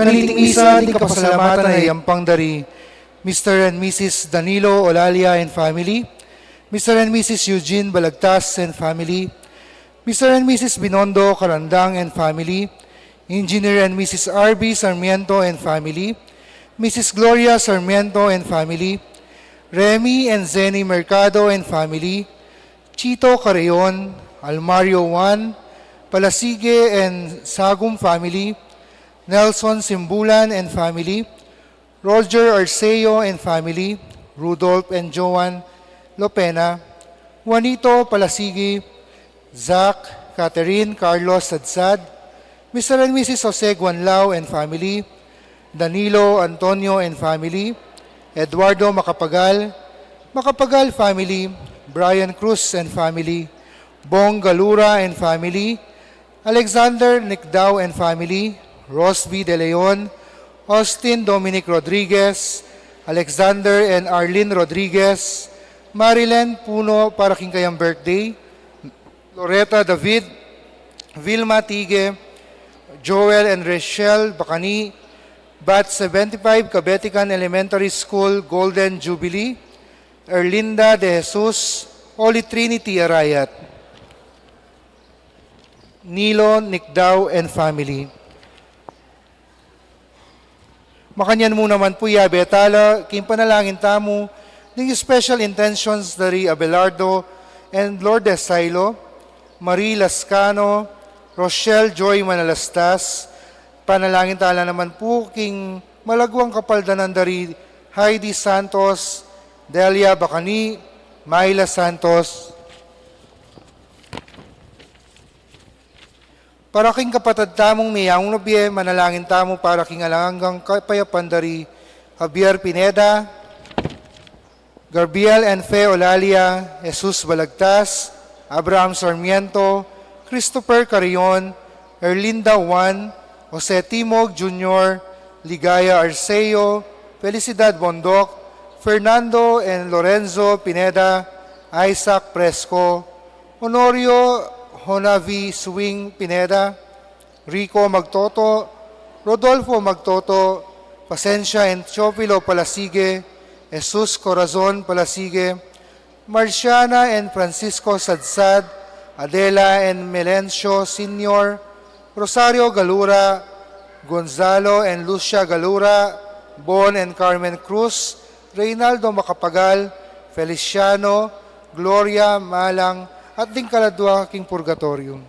Kaniting isa, di kapasalamatan ay ampang dari Mr. and Mrs. Danilo Olalia and family, Mr. and Mrs. Eugene Balagtas and family, Mr. and Mrs. Binondo Karandang and family, Engineer and Mrs. R.B. Sarmiento and family, Mrs. Gloria Sarmiento and family, Remy and Zenny Mercado and family, Chito Carreon, Almario Juan, Palasige and Sagum family, Nelson Simbulan and family, Roger Arceo and family, Rudolph and Joan Lopena, Juanito Palasigi, Zach, Catherine, Carlos Sadsad, Mr. and Mrs. Jose Guanlao and family, Danilo Antonio and family, Eduardo Macapagal, Macapagal family, Brian Cruz and family, Bong Galura and family, Alexander Nicdao and family, Ross V. De Leon, Austin Dominic Rodriguez, Alexander and Arlene Rodriguez, Marilyn Puno para king kayang birthday, Loretta David, Vilma Tige, Joel and Rachel Bacani, Bat 75 Cabetican Elementary School Golden Jubilee, Erlinda De Jesus, Holy Trinity Arayat, Nilo Nicdao and family. Makanyan mo naman po ya betala, kim panalangin tamo, ng special intentions dari Abelardo and Lourdes Sailo, Marie Lascano, Rochelle Joy Manalastas, panalangin tala naman po king malagwang kapaldanan dari Heidi Santos, Delia Bacani, Myla Santos, para king kapatid tamong miyang nobye, manalangin tamo para king alanggang kapayapan dari Javier Pineda, Garbiel and Fe Olalia, Jesus Balagtas, Abraham Sarmiento, Christopher Carrion, Erlinda Juan, Jose Timog Jr., Ligaya Arceo, Felicidad Bondok, Fernando and Lorenzo Pineda, Isaac Presco, Honorio Honavi Swing Pineda, Rico Magtoto, Rodolfo Magtoto, Pasencia and Chopilo Palasige, Jesus Corazon Palasige, Marciana and Francisco Sadsad, Adela and Melencio Sr., Rosario Galura, Gonzalo and Lucia Galura, Bon and Carmen Cruz, Reynaldo Macapagal, Feliciano, Gloria Malang, at ding kaladwa king purgatorium.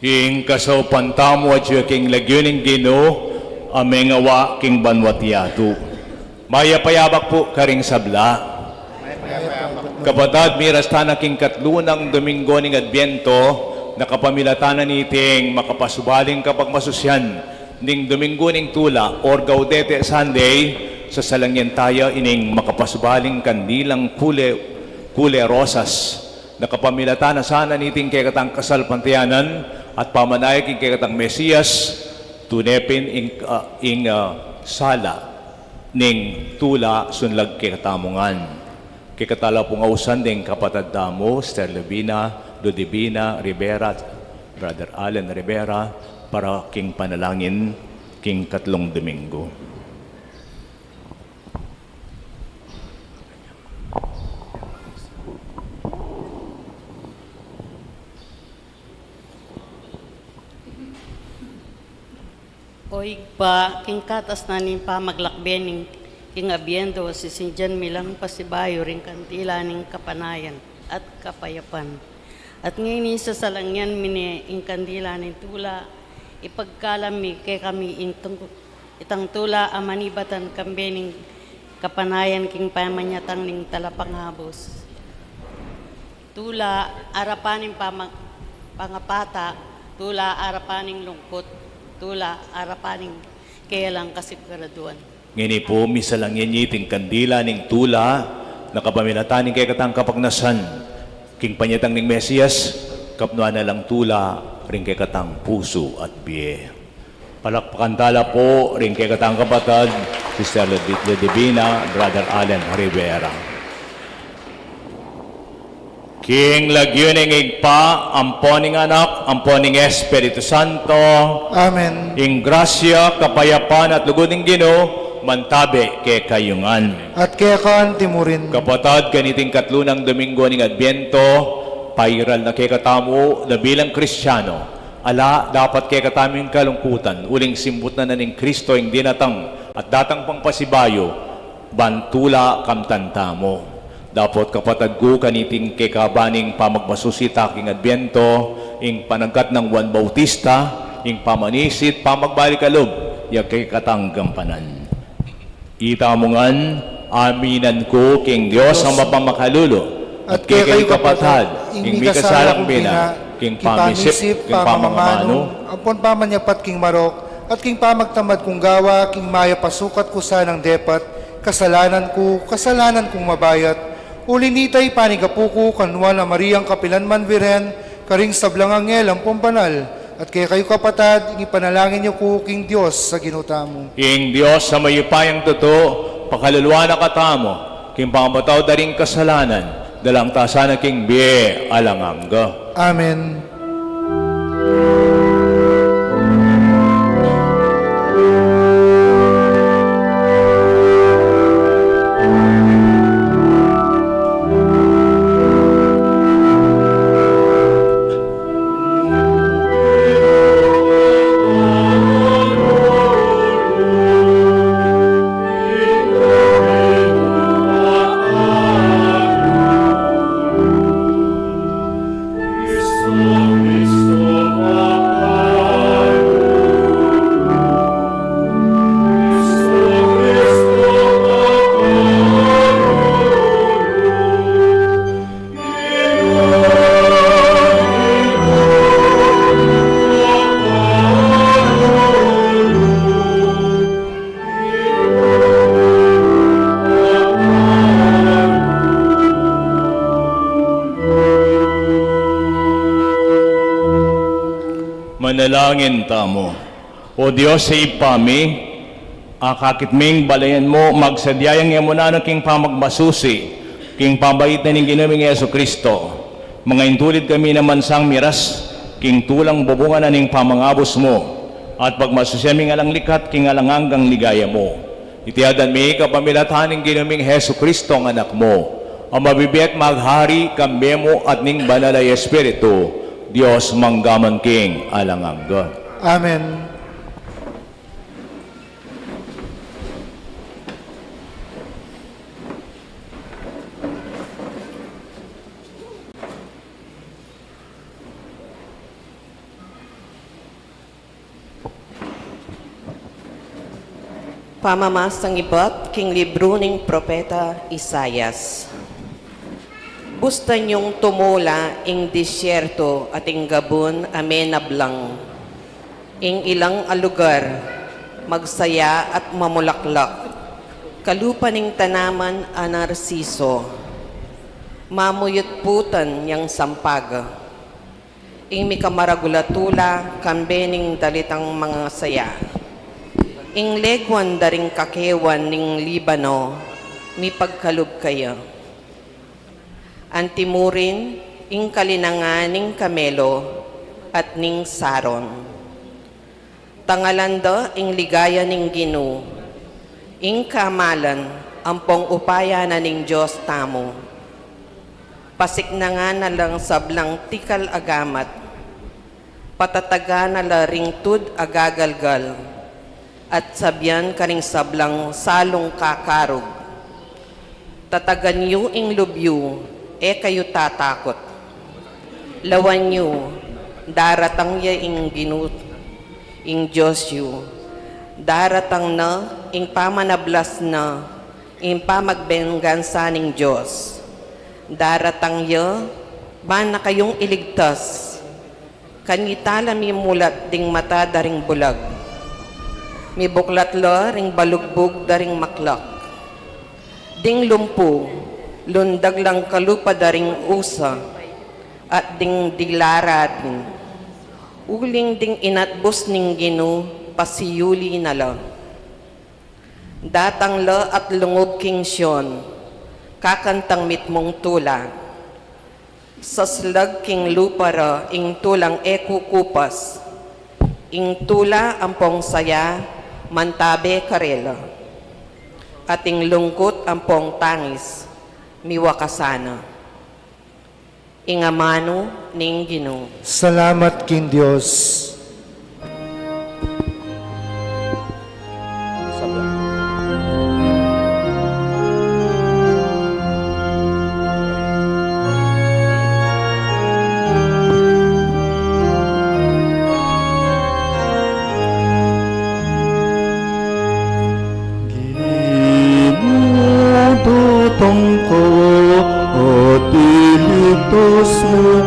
King kasaw pantamo at king lagyuning Ginoo, ameng awa king banwatiato. Maya payabak po karing sabla. Kapatad, miras tana king katlunang Domingo ning Adbyento, nakapamilatanan niting makapasubaling kapag masusyan ning Domingo ning Tula or Gaudete Sunday, sa salangyan tayo ining makapasubaling kandilang kule rosas. Nakapamilatanan sana niting kay katang kasal pantayanan at pamanay king kay katang Mesiyas, tunepin ing sala ning tula sunlag kay katamungan. Kay katala pong ausan ding kapatad damo, Sister Levina, Ludivina Rivera, Brother Allen Rivera, para king panalangin king katlong Domingo. Oig pa, king katas na ning pamaglakben ning king abiendo si Sinjan Milang pasibayo ring kantila ning kapanayan at kapayapan. At ngayon sa salangyan mini ing kandila ning tula, ipagkalami kay kami itang tula amanibatan kambe ning kapanayan king pamanyatang ning talapanghabos. Tula arapaning pangapata, tula arapaning lungkot, tula arapaning kaya lang kasiguraduan. Ngini po, misa lang yan yiting kandila ning tula, nakapamilataning kay katang kapagnasan, king panyatang ning Mesiyas, kapnuan na lang tula, ring kay katang puso at biye. Palakpakantala po, ring kay katang kapatad, Sister Ludivina, Brother Allen Rivera. King lagyuning igpa, amponing anak, amponing Espiritu Santo, Amen. ing grasya, kapayapan at lugod ng Ginoo, mantabi kay kayungan. At kaya kaan timurin. Kapatad, kaniting katlunang Domingo ning Adbyento, pairal na kay katamo na bilang Kristiyano, ala dapat kay kataming kalungkutan, uling simbut na ning Kristo ing dinatang at datang pang pasibayo, bantula kamtantamo. Dapat kapatad ko kaniting kay kabaning pamagmasusita king Adbyento, ing panangkat ng Juan Bautista, ing pamanisit, pamagbalikalog, yak kay katanggampanan. Itamungan, aminan ko king Diyos ang mapamakalulo, At kay kayo kapatad, ing mi kasalang bina, king pamisip, king pamamano, ampon pamanyapat king marok, at king pamagtamad kong gawa, king maya pasukat ko sanang depat, kasalanan kong mabayat, ulinitay panigapuko, kanwa na Mariang Kapilanman Viren, karing sablang angel ang pompanal, at kay kayo kapatad, ipanalangin niyo ko king Diyos sa ginutamo. ing Diyos sa mayupayang totoo, pakaluluwa na katamo, king pamataw daring kasalanan, dalang tasana king biye alangangga. Amen. Manalangin tamo. O Diyos sa ipami, akakitming balayan mo, magsadyayang yamunan king pamagmasusi, king pabait na ning ginaming Yeso Kristo. Mga intulid kami naman sang miras, king tulang bubungan na ning pamangabos mo, at pagmasusyaming alang likat, king alanganggang ligaya mo. Itiadan mi kapamilatan ning ginaming Yeso Kristo ang anak mo, ang mabibiyat maghari, kambemo at ning banalay Espiritu, Diyos manggaman king alangangga. Amen. Pamamasang ibot, king libro ning Propeta Isayas. Busta niyong tumula ing disyerto at ing gabon amenablang. Ing ilang alugar, magsaya at mamulaklak. Kalupa ning tanaman a narsiso. Mamuyot putan yang sampaga. Ing mikamaragulatula, kambe ning dalitang mga saya. Ing legwan daring kakewan ning Libano, mi pagkalub kayo. Antimurin, ing kalinangan ning Kamelo, at ning Saron. Tangalanda, ing ligaya ning Ginu, ing kamalan, ampong upaya na ning Diyos tamo. Pasik na nga na lang sablang tikal agamat, patataga na laring tud agagalgal, at sabyan karing sablang salong kakarog. Tatagan yu ing lubyu, kayo tatakot. Lawan yu, daratang ya ing ginut, ing Diyos yu. Daratang na, ing pamanablas na, ing pamagbenggansa ning Diyos. Daratang ya, ba na kayong iligtas, kanitala mi mulat ding mata daring bulag. Mi buklat la ring balugbog daring maklak. Ding lumpo, lundag lang kalupa daring usa, at ding dilara din. Uling ding inatbos ning Ginu, pasiyuli na la. Datang la at lungog king Sion, kakantang mitmong tula. Sa slag king lupara, ing tulang kupas, ing tula ampong saya, mantabe karela. Ating lungkot ampong tangis, miwakasana. Ingamano ning Ginoo. Salamat king Diyos. Ginudutong ko, o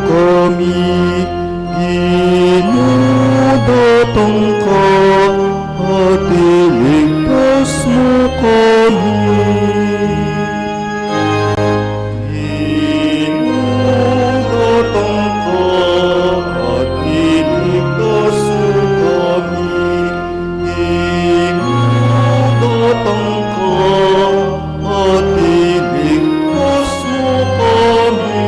kami, ginudotong ka, at iligtas mo kami. Ginudotong ka, at iligtas mo kami. Ginudotong ka, at iligtas mo kami.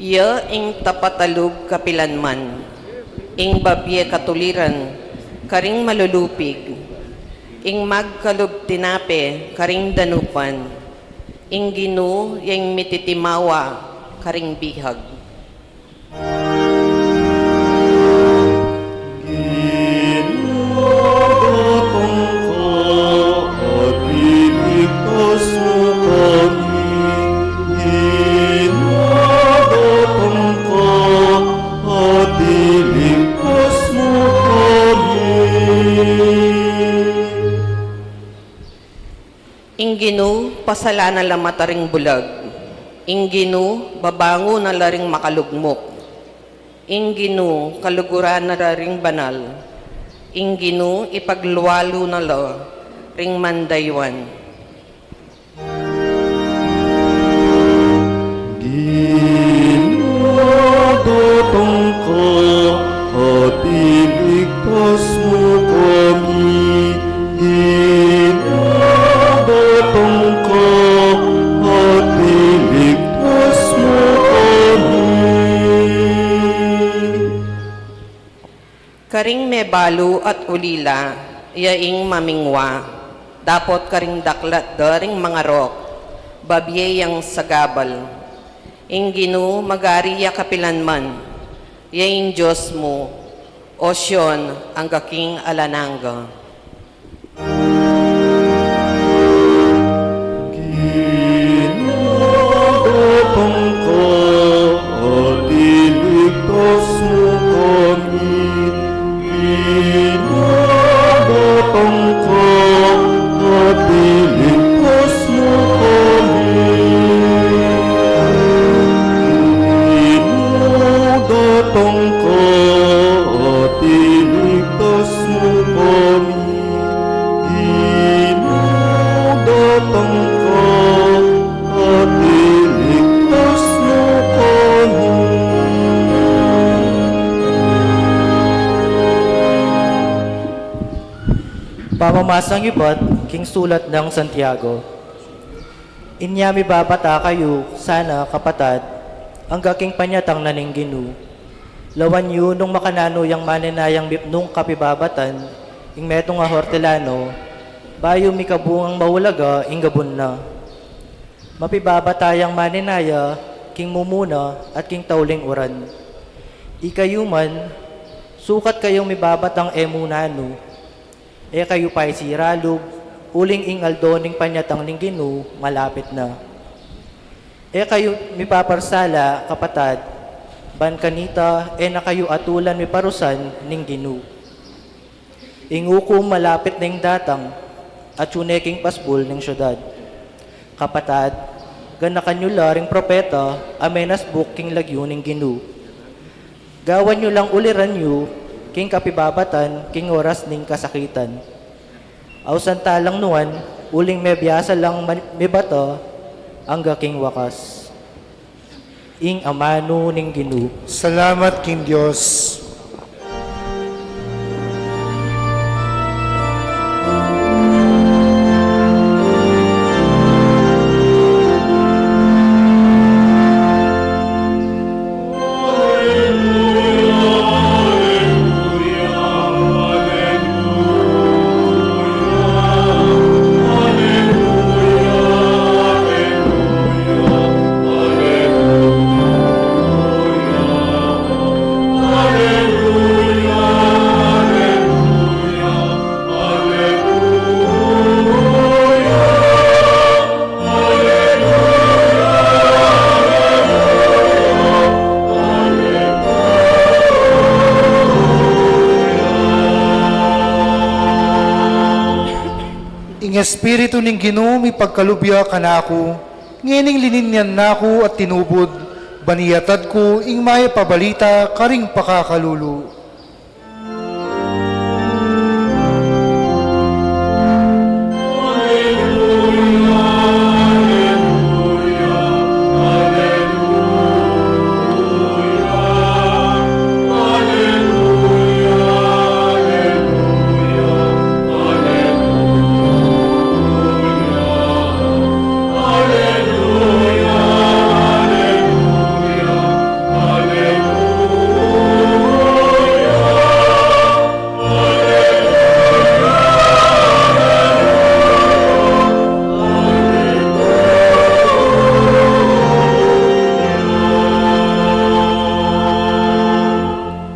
Ya ing tapatalog kapilanman, ing babye katuliran, karing malulupig, ing magkalog tinape, karing danupan, ing Ginoo yang mititimawa, karing bihag. Ginudotong ka, at iligtas mo kami. Ginudotong ka, at iligtas mo kami. Ing Ginoo pasala na lamataring bulag, ing Ginoo babango na laring makalugmok, ing Ginoo kaluguran na laring banal, ing Ginoo ipagluwalo na la ring mandaywan. Ginudotong ka, at iligtas mo kami. Ginudotong ka, at iligtas mo kami. Karing mebalo at ulila, yaing mamingwa, dapot karing daklat daring mga rok, babyeyang sagabal. Ing Ginoo magariya kapilanman, yaing Diyos mo, o Siyon ang kaking alananga. Ginudotong ka, at iligtas mo kami. Ginudotong ka, at iligtas mo kami. Ginudotong ka, at iligtas mo kami. Ginudotong ka, at iligtas mo kami. Pamamasang iba't king sulat ng Santiago. Inyami babata kayo, sana kapatad, ang gaking panyatang naning Ginoo. Lawan yu nung makanano yang maninayang nung kapibabatan, ing metong nga hortelano, bayo mikabungang maulaga ing gabon na. Mapibabatayang maninaya, king mumuna at king tauling uran. Ikayuman, sukat kayong mibabatang emunano, e kayo pa'y siralog, uling ing aldoning panyatang ning Ginoo, malapit na. E kayo mipaparsala, kapatad, ban kanita, e na kayo atulan miparusan ning Ginoo. Ingukom malapit ning datang, at suneking pasbol ning syudad. Kapatad, ganakan nyo laring propeta, amenas book king lagyo ning Ginoo. Gawan nyo lang uliran nyo, king kapibabatan, king oras ning kasakitan. Aw santalang nuan, uling mebiyasa lang mibata, ang gaking wakas. Ing amano ning Ginoo. Salamat, King Diyos. Ing Espiritu ning Ginoo mi pagkalubya kanako, Ngening lininyan naku at tinubod, baniyatad ko ing maya pabalita karing pakakalulu.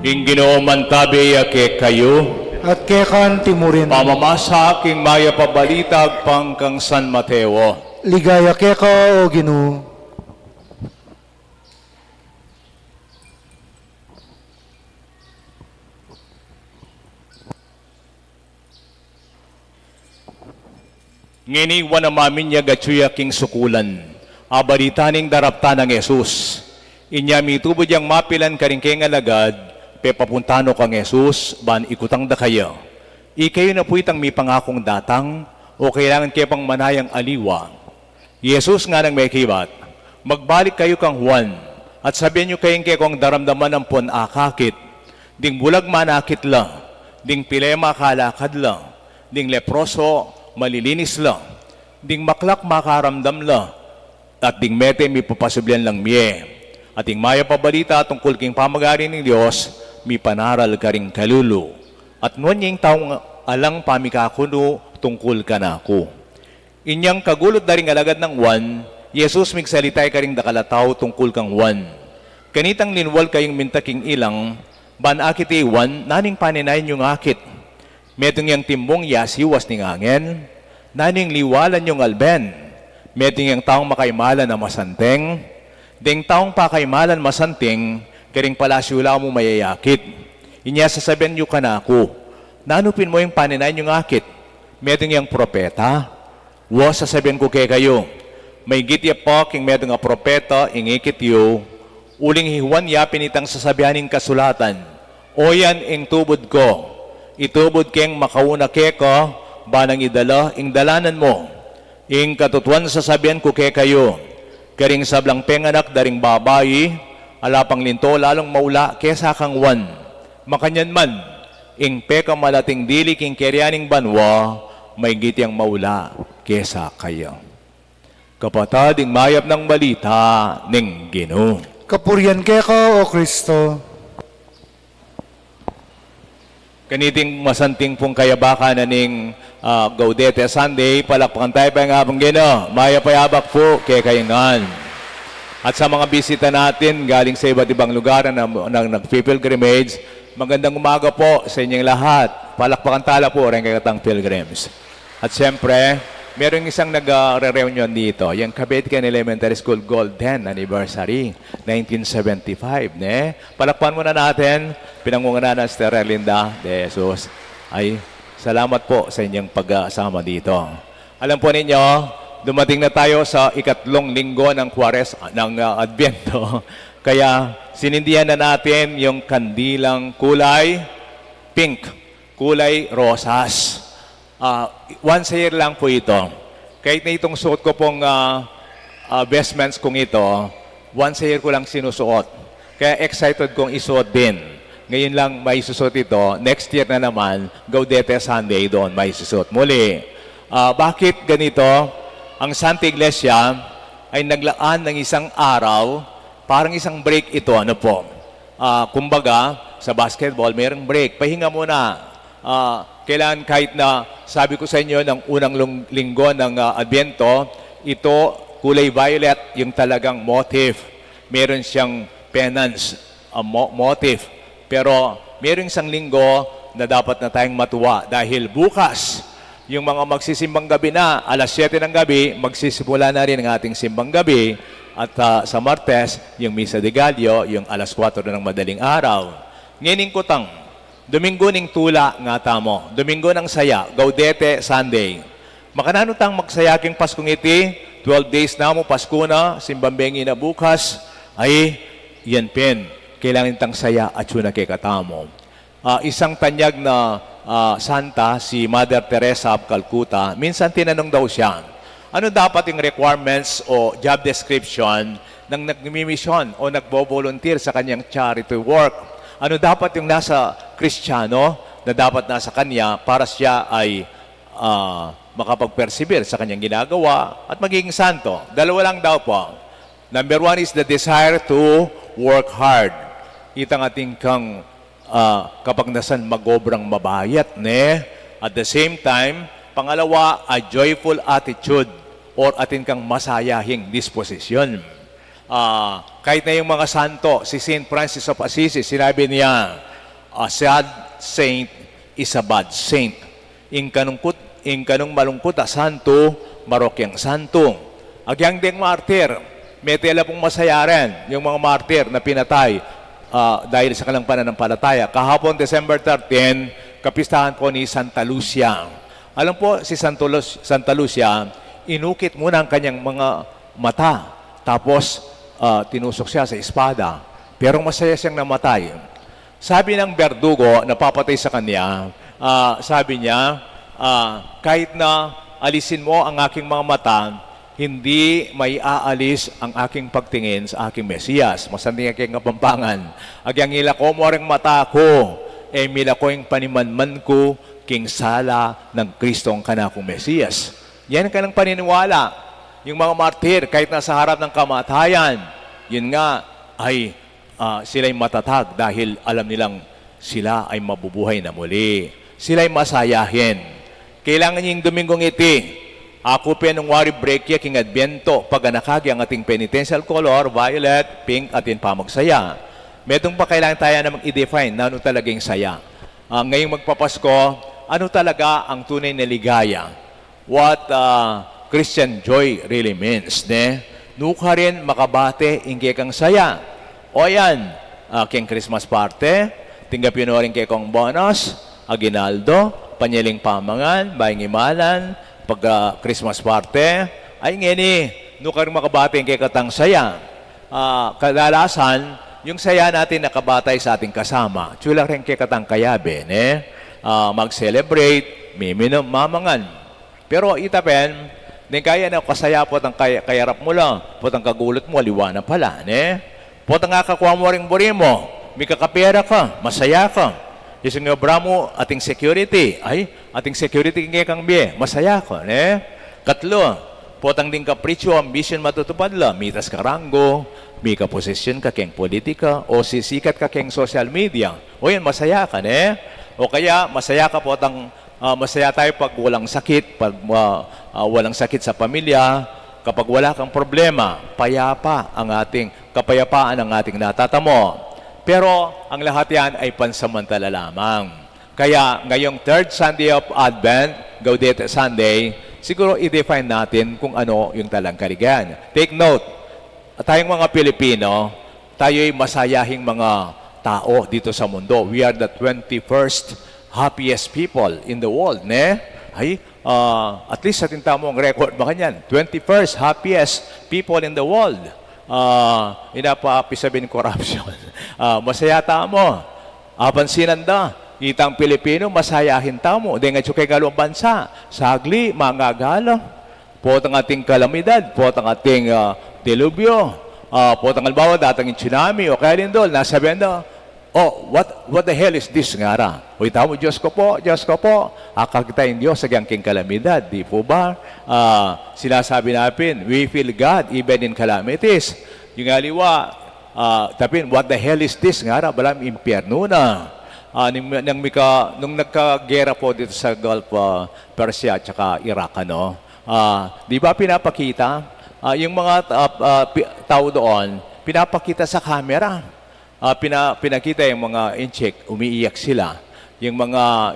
Ing Ginoo mantabi ake kayo, At kekan timurin, pamamasa aking maya pabalitag pangkang San Mateo. ligaya keka o Ginoo. Ngini wana mamin niya gatsuya king sukulan, abaritaning darapta ng Yesus. Inya mitubod yang mapilan karing keng alagad, pe papuntano kang Yesus, ban ikutang da kayo. Ikayo na po itang may pangakong datang, o kailangan kayo pang manayang aliwa. Yesus nga nang may kibat, magbalik kayo kang Juan, at sabihin nyo kayong kayo kung daramdaman ng pon akakit, ding bulag manakit lang, ding pilema kalakad lang, ding leproso malilinis lang, ding maklak makaramdam lang, at ding mete may papasublian lang miye. At ding maya pabalita tungkol king pamagari ng Diyos, may panaral ka ring kalulu. At nuwan yung taong alang pamikakuno tungkol ka na ako. Inyang kagulot na ring alagad ng Juan, Yesus migsalitay ka ring dakalataw tungkol kang Juan. Kanitang linwal kayong mintaking ilang, ban akit Juan, naning paninayin yung akit. Metong yang timbong yasiwas ni ngangen, naning liwalan yung alben. Metong yang taong makaimalan na masanteng, ding taong pakaimalan masanting, karing palasyula mo mayayakit. Inya sasabihin nyo ka na ako, nanupin mo yung paninayin yung akit. Metong yang propeta, sasabihin ko kayo, may gitya po king metong nga propeta, ingikit yo, uling hiwan yapin itang sasabihaning kasulatan, o yan ing tubod ko, itubod keng makauna keko, banang idala, ing dalanan mo, ing katutuan sasabihan ko kayo, karing sablang penganak daring babayi, alapang linto lalong maula kesa kang Juan. Makanyan man, ing peka malating dili king keryaning banwa, may gitiyang maula kesa kayo. Kapatad, ing mayap ng balita ning Ginoo. Kapurian keka o Kristo. Kaniting masanting pong kayabakan na ning Gaudete Sunday, palakpakan tayo pa nga pong Ginoo. Maya payabak po kay kayangan. At sa mga bisita natin, galing sa iba't ibang lugar na nag-pilgrimage, magandang umaga po sa inyong lahat. Palakpakan tala po rin kay katang pilgrims. At siyempre, merong isang nag-reunion dito, yung Cabetican Elementary School Golden Anniversary, 1975. Ne? Palakpan muna natin, pinangunguna ng Sister Erlinda de Jesus. Ay, salamat po sa inyong pag-asama dito. Alam po ninyo, dumating na tayo sa ikatlong linggo ng Adbyento. Kaya sinindihan na natin yung kandilang kulay pink, kulay rosas. Once a year lang po ito. Kahit na itong suot ko pong vestments kong ito, once a year ko lang sinusuot. Kaya excited kong isuot din. Ngayon lang may susuot ito. Next year na naman, Gaudete Sunday doon may susuot. Muli, bakit ganito? Ang Santa Iglesia ay naglaan ng isang araw, parang isang break ito. Ano po? Kumbaga, sa basketball, mayroong break. Pahinga muna. Kailangan kahit na sabi ko sa inyo ng unang linggo ng Adbyento, ito kulay violet, yung talagang motif. Meron siyang penance, motif. Pero meron isang linggo na dapat na tayong matuwa dahil bukas, yung mga magsisimbang gabi na, alas 7 ng gabi, magsisimula na rin ang ating simbang gabi. At sa Martes, yung Misa de Gallo, yung alas 4 ng madaling araw. Ngayon kutang, Domingo ning tula nga tamo. Domingo ng saya, Gaudete Sunday. Makanano tang magsayaking Paskong iti, 12 days na mo, Pasko na, simbambengi na bukas, ay yan pen. Kailangan tang saya at yun na kay katamo. Isang tanyag na santa, si Mother Teresa of Calcutta, minsan tinanong daw siya, ano dapat yung requirements o job description ng nagmimisyon o nagbo-volunteer sa kanyang charity work? Ano dapat yung nasa Kristiyano na dapat nasa kanya para siya ay makapag-persevere sa kanyang ginagawa at magiging santo? Dalawa lang daw po. Number 1 is the desire to work hard. Itang ating kang kapag nasan magobrang mabayat, ne? At the same time, pangalawa, a joyful attitude or atin kang masayahing disposition. Kahit na yung mga santo, si Saint Francis of Assisi, sinabi niya, a sad saint is a bad saint. In kanong malungkot a santo, marokyang santo. Agyang ding martir, may tela pong masayaran yung mga martir na pinatay dahil sa kalang pananampalataya. Kahapon, December 13, kapistahan ko ni Santa Lucia. Alam po, si Santa Lucia, inukit muna ang kanyang mga mata. Tapos, tinusok siya sa espada. Pero masaya siyang namatay. Sabi ng berdugo na papatay sa kanya, sabi niya, kahit na alisin mo ang aking mga mata, hindi may aalis ang aking pagtingin sa aking Mesiyas. Masanding aking kapampangan. Agyang ila ko mo rin mata ko, mila ko yung panimanman ko, king sala ng Kristong kanakong Mesiyas. Yan ka ng paniniwala. Yung mga martir, kahit nasa harap ng kamatayan, yun nga ay sila'y matatag dahil alam nilang sila ay mabubuhay na muli. Sila'y masayahin. Kailangan yung Domingong iti, ako penungwari break king Adbiento, pag nakagi ang ating penitential color, violet, pink, atin pamagsaya. Medong pa kailangan tayo na mag-i-define na ano talagang saya. Ngayong magpapasko, ano talaga ang tunay na ligaya? What Christian joy really means, ne? Nuka rin makabate, ingge kang saya. O yan, king Christmas party, tinggapin rin kay kong bonus, aginaldo, panyaling pamangan, bayang imalan, pag Christmas party, ay ngeni, nuka rin makabate, ingge katang saya. Kadalasan, yung saya natin nakabatay sa ating kasama, chula rin kay katang kayabe, ne? Mag-celebrate, miminom, mamangan. Pero itapen, din kaya na kasaya po ang kayarap mo lang, po ang kagulot mo, liwanag pala, ne? Po ang kakakuha mo rin buri mo, may kakapera ka, masaya ka. Yung nga mo, ating security, ay, ating security kaya kang biye, masaya ka, ne? Katlo, po ang din kapritsyo, ambition matutupad la, mitas ka ranggo, may kaposisyon ka keng politika, o sisikat ka keng social media, o yan, masaya ka, ne? O kaya, masaya ka po masaya tayo pag walang sakit, pag walang sakit sa pamilya, kapag wala kang problema, payapa ang ating, kapayapaan ang ating natatamo. Pero, ang lahat yan ay pansamantala lamang. Kaya, ngayong third Sunday of Advent, Gaudete Sunday, siguro i-define natin kung ano yung talang kaligayan. Take note, tayong mga Pilipino, tayo'y masayahing mga tao dito sa mundo. We are the 21st happiest people in the world, ne? Ay, at least sa tintamo ang record ba kanyan? 21st happiest people in the world. Inapapisabin corruption. Masaya tamo. Abansinan da. Itang Pilipino, masayahin tamo. Di nga tsukay galong bansa. Sagli, mga gala. Po ang ating kalamidad. Po ang ating dilubyo. Po ang albawa, datang tsunami. O kaya lindol, nasabihan da, oh, what the hell is this nga ra? Uy, tamo, Diyos ko po, akakita yung Diyos sa gangking kalamidad, di po ba? Sinasabi natin, we feel God even in calamities. Yung aliwa, tapin, what the hell is this nga ra? Balang impyerno na. Nung nagkagera po dito sa Gulf Persia at saka Iraq, ano? Di ba pinapakita? Yung mga tao doon, pinapakita sa camera. Pinakita yung mga incheck, umiiyak sila. Yung mga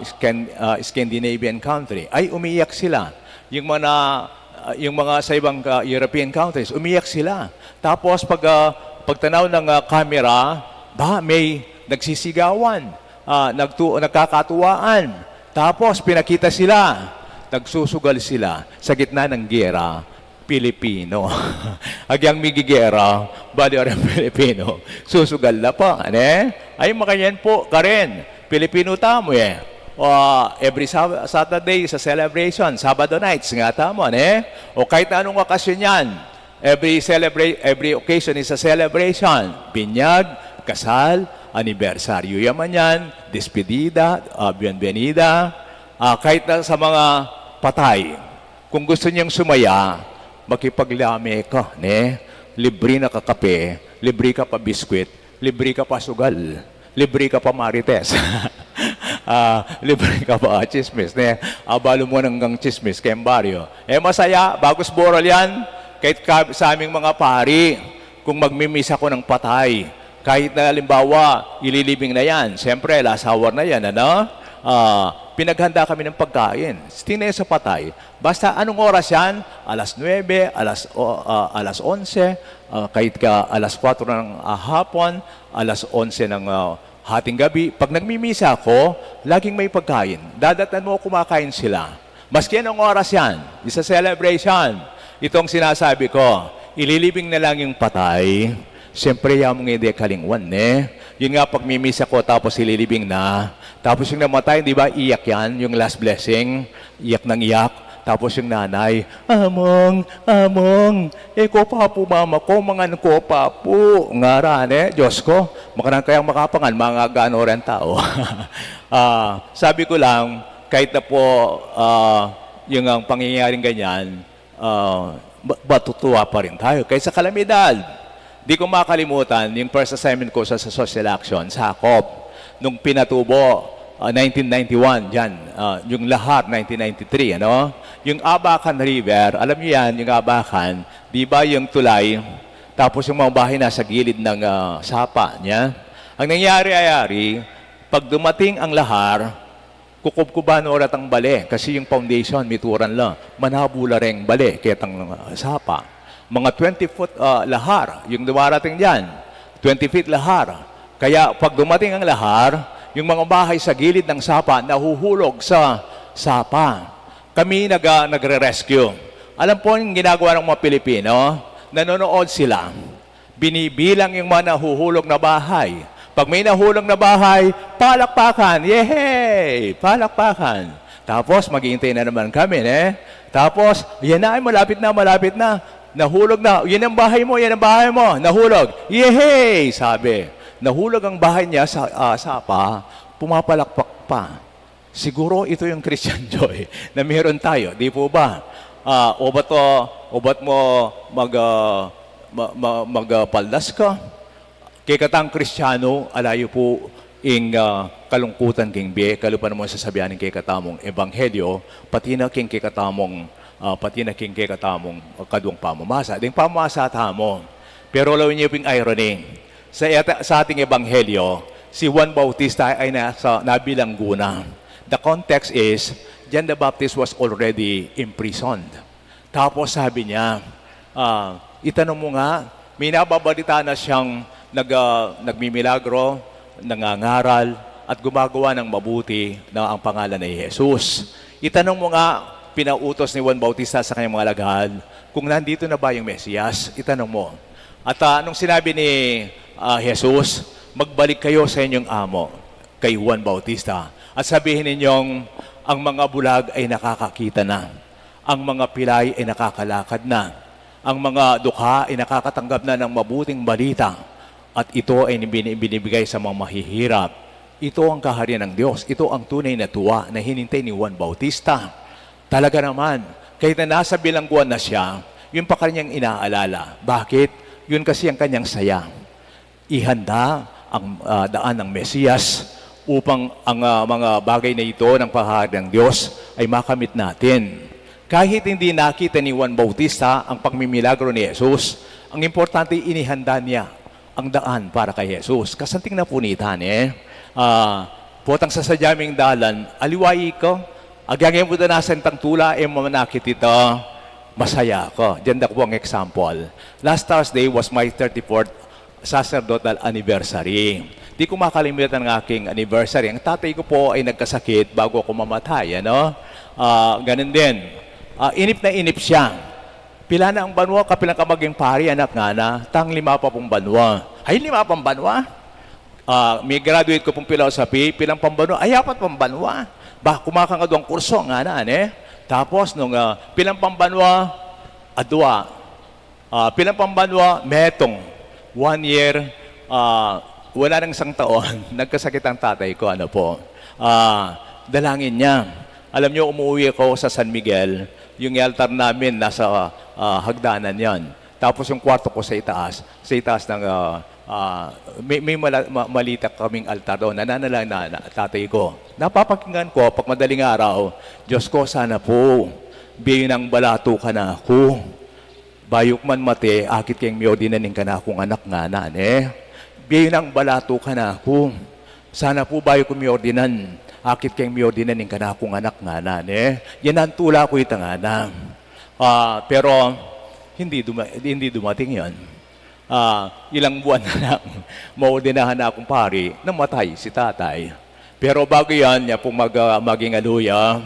Scandinavian country, ay umiiyak sila. Yung mga sa ibang European countries, umiiyak sila. Tapos pagtanaw ng camera, may nagsisigawan, nagkakatuwaan. Tapos pinakita sila, nagsusugal sila sa gitna ng giyera. Pilipino. Agyang migigera, bali orang Pilipino. Susugal na pa, ane? Ay makayan po, Karen. Pilipino tamo eh. Every Saturday sa celebration, Sabado nights nga tamo, ane? O kahit anong okasyon yan, every occasion is a celebration. Binyag, kasal, anibersaryo yaman yan, despedida, bienvenida, kahit na sa mga patay. Kung gusto niyang sumaya, makipaglame ka, ne? Libre na kakape, libre ka pa biskwit, libre ka pa sugal, libre ka pa marites. Libre ka pa chismis, ne? Abalo mo ng chismis, kembaryo. Masaya, bagos boral yan. Kahit sa aming mga pari, kung magmimis ako ng patay, kahit na halimbawa, ililibing na yan, siyempre, last hour na yan, ano? Pinaghanda kami ng pagkain. Tingnan sa patay. Basta anong oras yan? Alas 9, alas 11, kahit ka alas 4 ng hapon, alas 11 ng hating gabi. Pag nagmimisa ako, laging may pagkain. Dadatan mo, kumakain sila. Maski anong oras yan? Isa celebration. Itong sinasabi ko, ililibing na lang yung patay. Siyempre, yamong hindi kalingwan, eh. Yun nga, pag mimisa ko, tapos ililibing na. Tapos yung namatay, di ba, iyak yan, yung last blessing, iyak ng iyak. Tapos yung nanay, Among, ko pa po mama ko, mga ko pa po. Ngaran, Diyos ko, makanang kayang makapangan, mga gaano rin tao. Sabi ko lang, kahit na po yung ang pangyayaring ganyan, matutuwa pa rin tayo. Kaysa kalamidad, di ko makalimutan yung first assignment ko sa social action, sa ACOP. Nung pinatubo, 1991, dyan, yung Lahar, 1993, ano? Yung Abacan River, alam niyo yan, yung Abacan, di ba yung tulay, tapos yung mga bahay nasa gilid ng sapa niya. Ang nangyari, pag dumating ang Lahar, kukubkuban orat ang bale, kasi yung foundation, mituran lang, manabula rin bale, ketang sapa. Mga 20-foot lahar, yung dumarating dyan, 20 feet lahar. Kaya pag dumating ang lahar, yung mga bahay sa gilid ng sapa, nahuhulog sa sapa. Kami nagre-rescue. Alam po yung ginagawa ng mga Pilipino, nanonood sila. Binibilang yung mga nahuhulog na bahay. Pag may nahulog na bahay, palakpakan, yehey! Palakpakan. Tapos, maghihintay na naman kami, Tapos, yan na, malapit na. Nahulog na. Yan ang bahay mo. Nahulog. Yehey! Sabi. Nahulog ang bahay niya sa sapa, pumapalakpak pa. Siguro ito yung Christian joy na meron tayo. Di po ba? O ba't mo magpaldas ka? Kay katang Kristiyano, alayo po ing kalungkutan king biye, kalupan mo sasabihan ng kay katamong ebanghelyo, pati na king kay katamong kadung pamamasa. Ding pamamasa tamo. Pero lawin niyo ping irony. Sa ating ebanghelyo, si Juan Bautista ay nabilangguna. The context is, John the Baptist was already imprisoned. Tapos sabi niya, itanong mo nga, may nababalita na siyang nagmimilagro, nangangaral, at gumagawa ng mabuti na ang pangalan ay Jesus. Itanong mo nga, pinautos ni Juan Bautista sa kanyang mga lagad, kung nandito na ba yung Mesiyas, itanong mo. At anong sinabi ni Jesus, magbalik kayo sa inyong amo, kay Juan Bautista, at sabihin ninyong, ang mga bulag ay nakakakita na, ang mga pilay ay nakakalakad na, ang mga dukha ay nakakatanggap na ng mabuting balita, at ito ay binibigay sa mga mahihirap. Ito ang kaharian ng Diyos. Ito ang tunay na tuwa na hinintay ni Juan Bautista. Talaga naman, kahit na nasa bilangguan na siya, yun pa kanyang inaalala. Bakit? Yun kasi ang kanyang saya. Ihanda ang daan ng Mesiyas upang ang mga bagay na ito ng pahahari ng Diyos ay makamit natin. Kahit hindi nakita ni Juan Bautista ang pagmimilagro ni Jesus, ang importante inihanda niya ang daan para kay Jesus. Kasanting na punitan potang sa sadyaming dalan, aliwai ko, agyagay mo na nasentang tula, mamanakit ito, masaya ko. Diyan na po ang example. Last Thursday was my 34th sacerdotal anniversary. Di ko makalimutan ng aking anniversary. Ang tatay ko po ay nagkasakit bago ako mamatay. Ganun din. Inip na inip siya. Pila na ang banwa, kapilang ka maging pari, anak nga na, tang 5 pa pong banwa. Ay, 5 pang banwa? May graduate ko pong philosophy, pilang pang banwa, ay 4 pang banwa. Ba, kumakang adwang kurso nga na, Tapos, nung pilang pang banwa, adwa. Pilang pang banwa, metong. 1 year, wala nang 1 taon, nagkasakit ang tatay ko, dalangin niya. Alam niyo, umuwi ako sa San Miguel, yung altar namin nasa hagdanan yan. Tapos yung kwarto ko sa itaas ng, may malita kaming altar doon, nananalang na tatay ko. Napapakinggan ko, pag madaling araw, Diyos ko, sana po, bilang balato ka na ako. Bayok man mate, akit kayong miyo dinaning ka na akong anak nga na, bilang balato ka na ako. Sana po bayok ko miyo dinan, akit kayong miyo dinaning ka na akong anak nga na, Yan ang tula ko ita nga na. Pero, hindi dumating yan. Ilang buwan na lang, maudinahan na akong pari, namatay si tatay. Pero bago yan, niya pong maging aluya,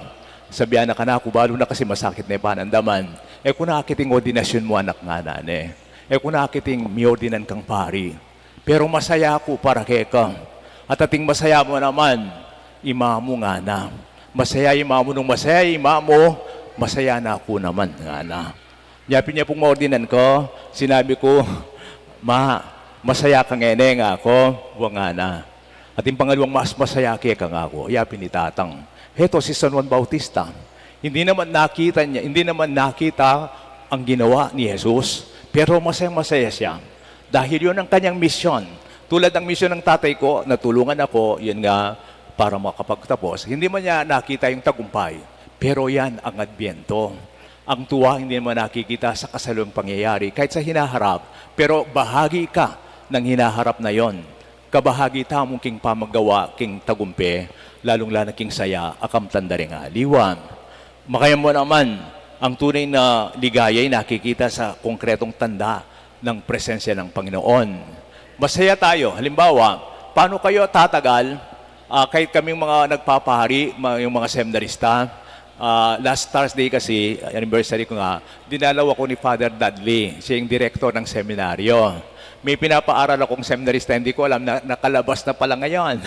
sabihan na ka na ako, balo na kasi masakit na yung panandaman. Kung nakiting ordinasyon mo, anak nga na, kung nakiting miordinan kang pari. Pero masaya ako para kay ka. At ating masaya mo naman, imamo nga na. Masaya imamo nung masaya imamo, masaya na ako naman nga na. Yapin niya pong maordinan ko, sinabi ko, masaya ka ngene nga ako, buwan nga na. At yung pangalawang mas masaya kaya ka nga ako, yapin ni Tatang. Heto si San Juan Bautista. Hindi naman nakita ang ginawa ni Jesus, pero masaya siya. Dahil yun ang kanyang misyon. Tulad ng misyon ng tatay ko, natulungan ako, yun nga, para makapagtapos. Hindi man niya nakita yung tagumpay, pero yan ang Adbyento. Ang tuwa hindi naman nakikita sa kasaluyang pangyayari, kahit sa hinaharap, pero bahagi ka ng hinaharap na yon. Kabahagi tamong king pamagawa, king tagumpe, lalong-lalo king saya, akam tandari nga liwan. Makaya mo naman, ang tunay na ligaya ay nakikita sa konkretong tanda ng presensya ng Panginoon. Masaya tayo. Halimbawa, paano kayo tatagal, kahit kaming mga nagpapahari, yung mga seminarista, last Thursday kasi, anniversary ko nga, dinalaw ako ni Father Dudley, siya yung director ng seminaryo. May pinapaaral akong seminarista, hindi ko alam na nakalabas na pala ngayon.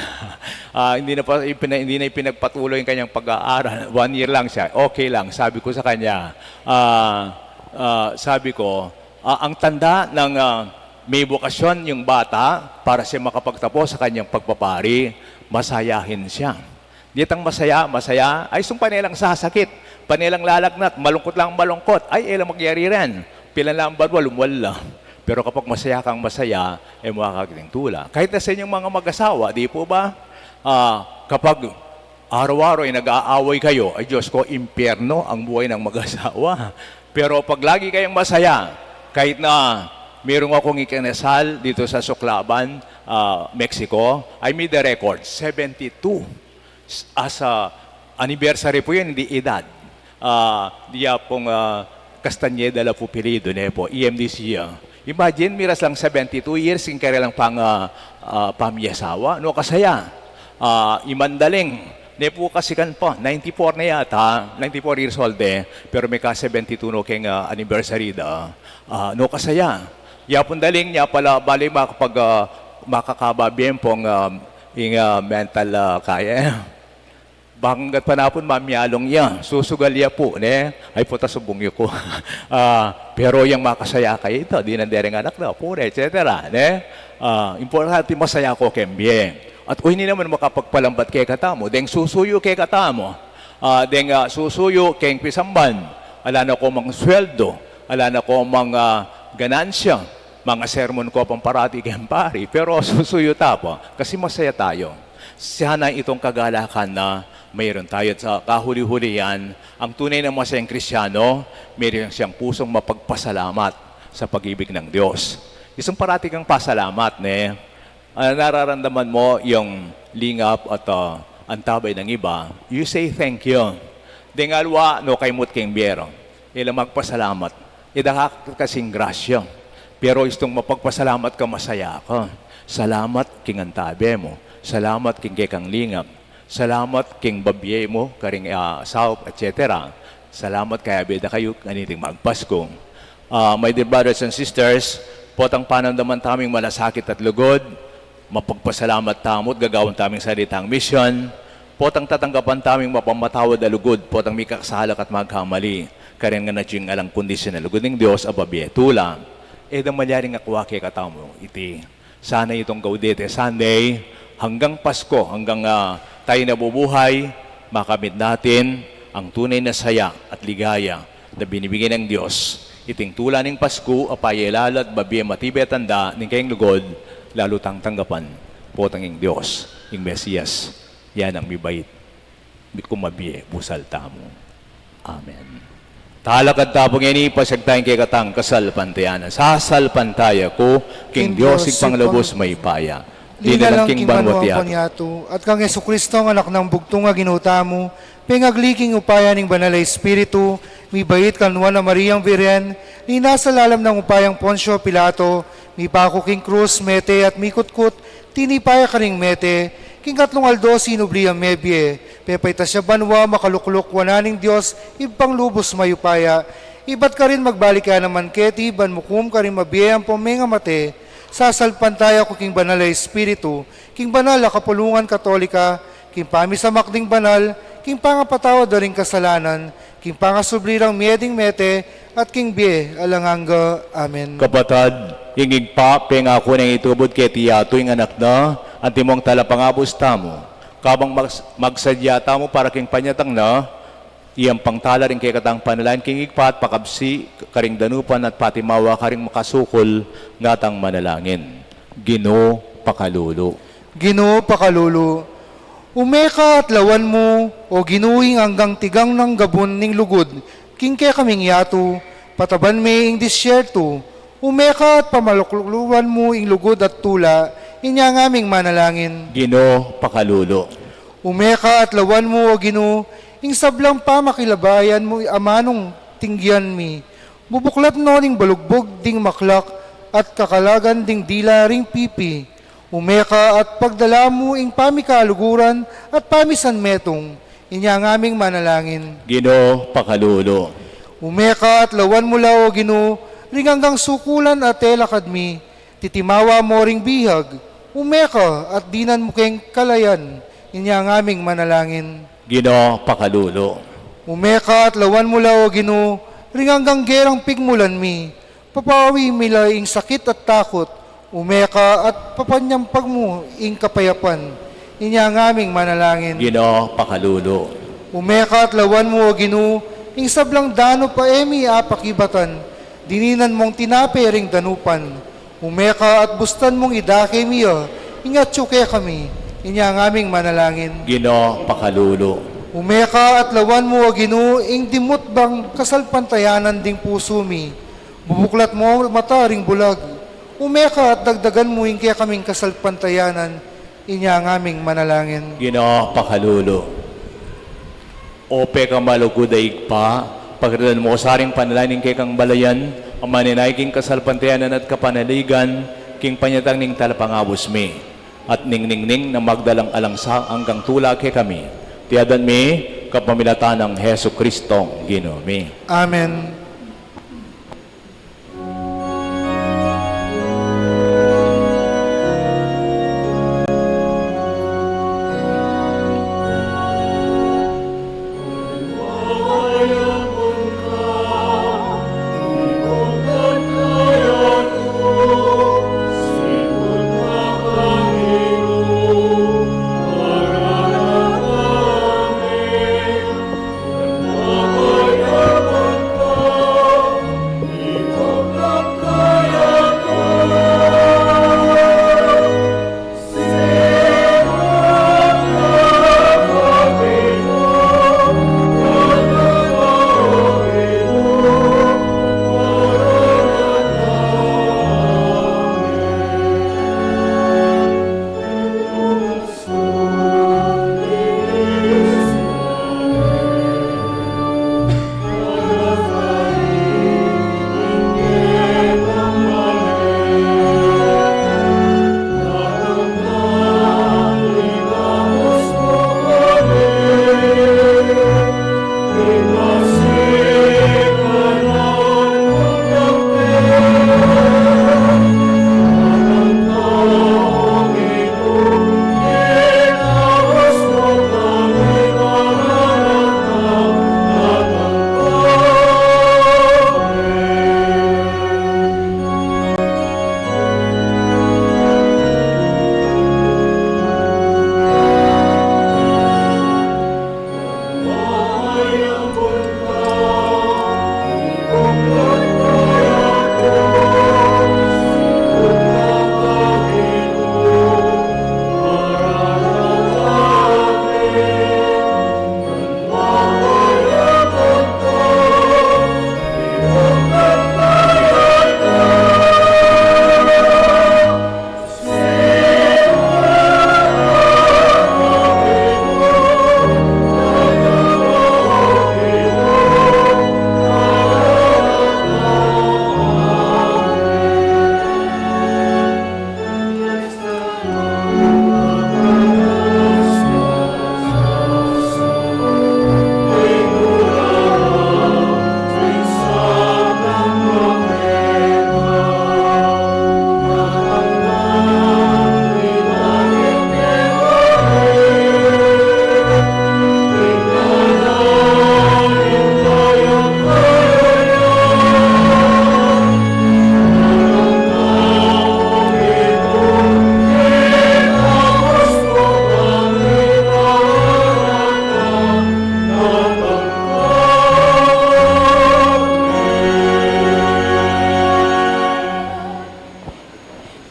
Hindi na ipinagpatuloy yung kanyang pag-aaral. 1 year lang siya. Okay lang. Sabi ko sa kanya, ang tanda ng may bokasyon yung bata para siya makapagtapos sa kanyang pagpapari, masayahin siya. Ditang masaya, ay panilang sasakit, panilang lalagnat, malungkot lang malungkot, ay ilang magyari rin. Pila lang barwa, lumwala. Pero kapag masaya kang masaya, makakakiting tula. Kahit na sa inyong mga mag-asawa, di po ba? Kapag araw-araw ay nag-aaway kayo, ay Diyos ko, impyerno ang buhay ng mag-asawa. Pero pag lagi kayong masaya, kahit na mayroong akong ikinasal dito sa Suklaban, Mexico, I made the record, 72. As anniversary po yun, hindi edad. Diya pong Castañeda la Pupilido, po, EMDC. Imagine, miras lang 72 years, yung kaya lang pamiyasawa. No, kasaya. Imandaling. Po kasi kan po, 94 na yata, 94 years old pero may ka 72 no keng anniversary da. No, kasaya. Yapon daling niya pala, bali makakababiyem pong mental kaya. Banggat panapon mamyalong niya, susugal niya po, ay puta subong ko. Pero yung makasaya kayo ito, di nandereng anak na, pure, etc. Importante masaya ko, kembye. At hindi naman makapagpalambat kay katamo, deng susuyo kay katamo, deng susuyo kay pisamban, ala na ko mang sweldo, ala na ko mang ganansya, mga sermon ko pang parati kay pari, pero susuyo tapo, kasi masaya tayo. Sana itong kagalakan na mayroon tayo at sa kahuli-huli yan, ang tunay na masayang Kristiyano, mayroon siyang pusong mapagpasalamat sa pag-ibig ng Diyos. Isang parati kang pasalamat, nararamdaman mo yung lingap at antabay ng iba, you say thank you. Dengalwa, no kaymut keng biyero. Ilang magpasalamat. Idakak kasing grasya. Pero istong mapagpasalamat ka, masaya ka. Salamat king antabe mo. Salamat king kekang lingap. Salamat king babye mo, karing saup, etc. Salamat kaya beda kayo, ganiting magpaskong. My dear brothers and sisters, potang panandaman taming malasakit at lugod, mapagpasalamat tamot, gagawin taming salitang mission, potang tatanggapan taming mapamatawad na lugod, potang may kasalak at magkamali, karen nga na ching alang kondisyon na lugod ng Diyos, ababiye, tulang. Edang malyaring akwake katamo, iti. Sana itong Gaudete Sunday, hanggang Pasko, hanggang tayo nabubuhay, makamit natin ang tunay na saya at ligaya na binibigay ng Diyos. Iting tula ng Pasko, apayelalat, babiye matibay tanda, ng kayong lugod, lalo tang tanggapan, potang ng Diyos, yung Mesiyas, yan ang mibait. Kumabiye, busal tamo. Amen. Talakad tapong yan ipasagtayin kay katang kasal pantayanan. Sasal pantaya ko, king Diyos panglavos may paya. Di na lang king banwatiato. Banwatiato. At kang Yesu Kristo, ang anak ng bugtong nga ginuta mo, pingagliking upaya ng banal na Espiritu, mi bait kanwa na Mariang Viren, ni nasa lalam ng upayang Poncio Pilato, mi pako king Cruz, Mete at mikutkut, tinipaya ka ring Mete, king katlong aldo sinubliang mebye, pepay tasya banwa, makalukluk, wananing Diyos, ibang lubos mayupaya, ibat ka rin magbalik ka naman keti, banmukum ka rin mabiyang pumenga mate, sasalpantaya ko king banal na Espiritu, king banal na kapulungan katolika, king pamisamak ding banal, king pangapatawa da ring kasalanan, king pangasublirang mieding mete, at king bie alanganga. Amen. Kapatad, hingig pa, pengako ng itubod kay tiyato yung anak na, ang timong talapangabos tamo, kabang magsadya tamo para king panyatang na, iyang pangtala rin kay katang panalain king igpat, pakabsi, karing danupan at patimawa, karing makasukol, ngatang manalangin. Ginoo pakalulo. Ginoo pakalulo, umeka at lawan mo, o ginuing hanggang tigang ng gabon ning lugod, king kay kaming yato, pataban may ing disyerto, umeka at pamalukluwan mo ing lugod at tula, inya ng aming manalangin. Ginoo pakalulo. Umeka at lawan mo, o Ginoo, ing sablang pa makilabayan mo amanong tingyan mi. Bubuklat no ning balugbog ding maklak at kakalagan ding dila ring pipi. Umeka at pagdala mo ing pamikaluguran at pamisan metong, inya ng aming manalangin. Ginoo pakalulo. Umeka at lawan mo lao, Ginoo, ring hanggang sukulan at telakad mi, titimawa mo ring bihag. Umeka at dinan mo keng kalayan, inya ng aming manalangin. Ginoo pakalulo. Umeka at lawan mo lao, Ginoo, ring hanggang gerang pigmulan mi, papawi mila ing sakit at takot, umeka at papanyampag mo ing kapayapan, inya ng aming manalangin. Ginoo pakalulo. Umeka at lawan mo, Ginoo, ing sablang dano pa emi apakibatan, dininan mong tinape ring danupan, umeka at bustan mong idake miya, ingat tsuke kami, inya ng aming manalangin. Ginoo pakalulo. Umeka at lawan mo, Ginoo, ing dimot bang kasalpantayanan ding puso mi. Bubuklat mo mata ring bulag. Umeka at dagdagan mo ing kaya kaming kasalpantayanan, inya ng aming manalangin. Ginoo pakalulo. Ope ka malugod daig pa, pagdadan mo saring panalangin kay kang balayan, ang maninay king kasalpantayanan at kapanaligan, king panyatang ning talapangabos mi. At ning na magdalang alangsa hanggang tula kay kami. Tiyadan mi, kapamilatan ng Heso Kristong Ginoo mi. Amen.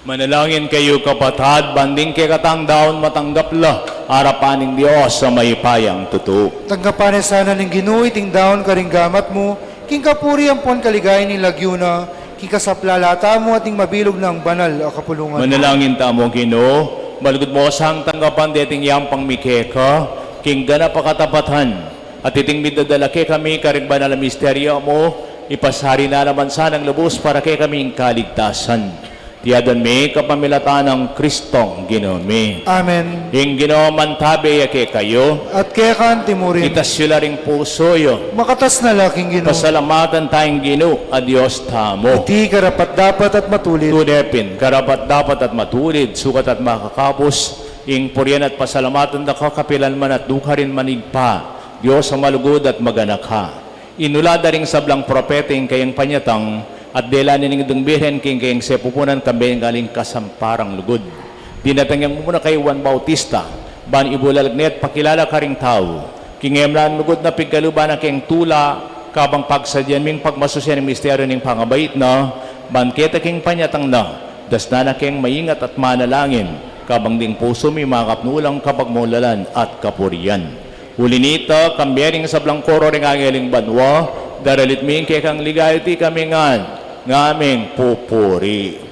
Manalangin kayo kapatad, banding kay katangdaon matanggap la, harapan ng Diyos sa may payang totoo. Tanggapan sana ng Ginoo iting daon karing gamat mo, king kapuri ang pon kaligay ni Lagyuna, king kasaplalata mo ating mabilog ng banal o kapulungan. Manalangin ta mo, Ginoo, malugod mo sang tanggapan deting yang pangmikeka, king ganap pakatapatan, at iting midadalaki kami karing banal na misteryo mo, ipasari na naman sanang lubos para kay kaming kaligtasan. Tiyadan mi kapamilatan ng Kristong Ginoo. Amen. Ing Ginoo mantabe yake kayo, At kaya kan timurin, itas sila ring puso yo. makatas na laking Ginoo. Pasalamatan tayong Ginoo, a Diyos tamo. Iti karapat dapat at matulid. Tunepin, karapat dapat at matulid, sukat at makakapos, ing purian at pasalamatan na kakapilan man at duka rin manigpa, Diyos ang malugod at maganak ha. Inulada ring sablang propeta ing kayang panyatang, at delanin ng dungbihin king kayang sepupunan kambing galing kasamparang lugod. Dinatangyang mo muna kay Juan Bautista, ban ibulalagnet pakilala ka ring tao, kingemlan lugod na pigkaluban na kayang tula, kabang pagsadyan ming pagmasusyan ng misteryo ng pangabait na, ban kita king panyatang na, dasna na kayang maingat at manalangin, kabang ding puso may makapnulang kapagmulalan at kapurian. Uli nito, kambering sablang koro ring angeling banwa, daralit ming kay kang ligay ti kami ngaming pupuri.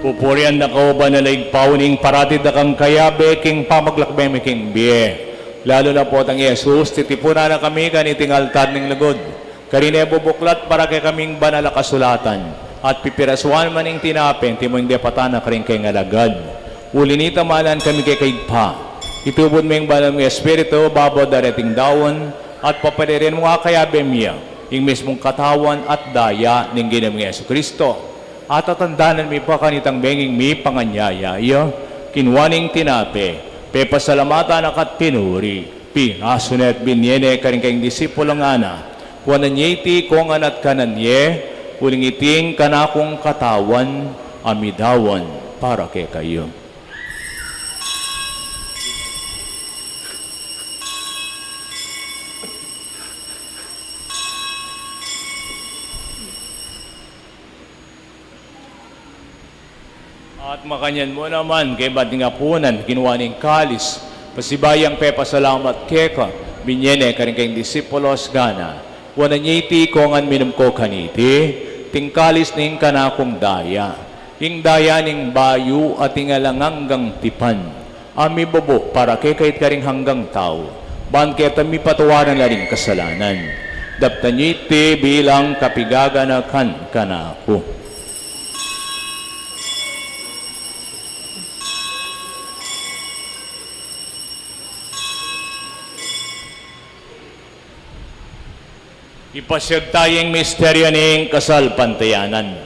Pupurian na ko ba nalig pauning paratid na kang kayabe king pamaglakbe mi king biye. Lalo na po tang Yesus, titipuna na kami kaniting altar ng lagod. Karine bubuklat para kay kaming banal na kasulatan. At pipirasuan man ing tinapin, timo hindi patana karing kay ngalagad. Uli nita manan kami kay kaigpa. Itubod mo yung banal ng Espiritu, babo darating dawon, at papadirin mo nga kayabe miya, yung mismong katawan at daya ng Ginong Yesu Kristo. At tatandanan mi pa kanitang benging mi panganyaya, kinwaning tinape, pepasalamatan akat pinuri, pinasunet binyene karing kayong disipulo nga na, kuananyiti kong anat kananye, uling iting kanakong katawan, amidawan para kay kayo. At makanyan mo naman, kay bating apunan, ginawa ng kalis, pasibayang pepasalamat keka, binyene karing kayong disipulos gana, wananyiti kong an minum ko kaniti, tingkalis ning kanakong daya, ing daya ning bayu at ingalanganggang tipan, ami bobo para kay kahit karing hanggang tao, banketa mi patawaran na rin kasalanan, daptanyiti bilang kapigaganakan kanako. Ipasyag tayong misteryo ng kasal pantayanan.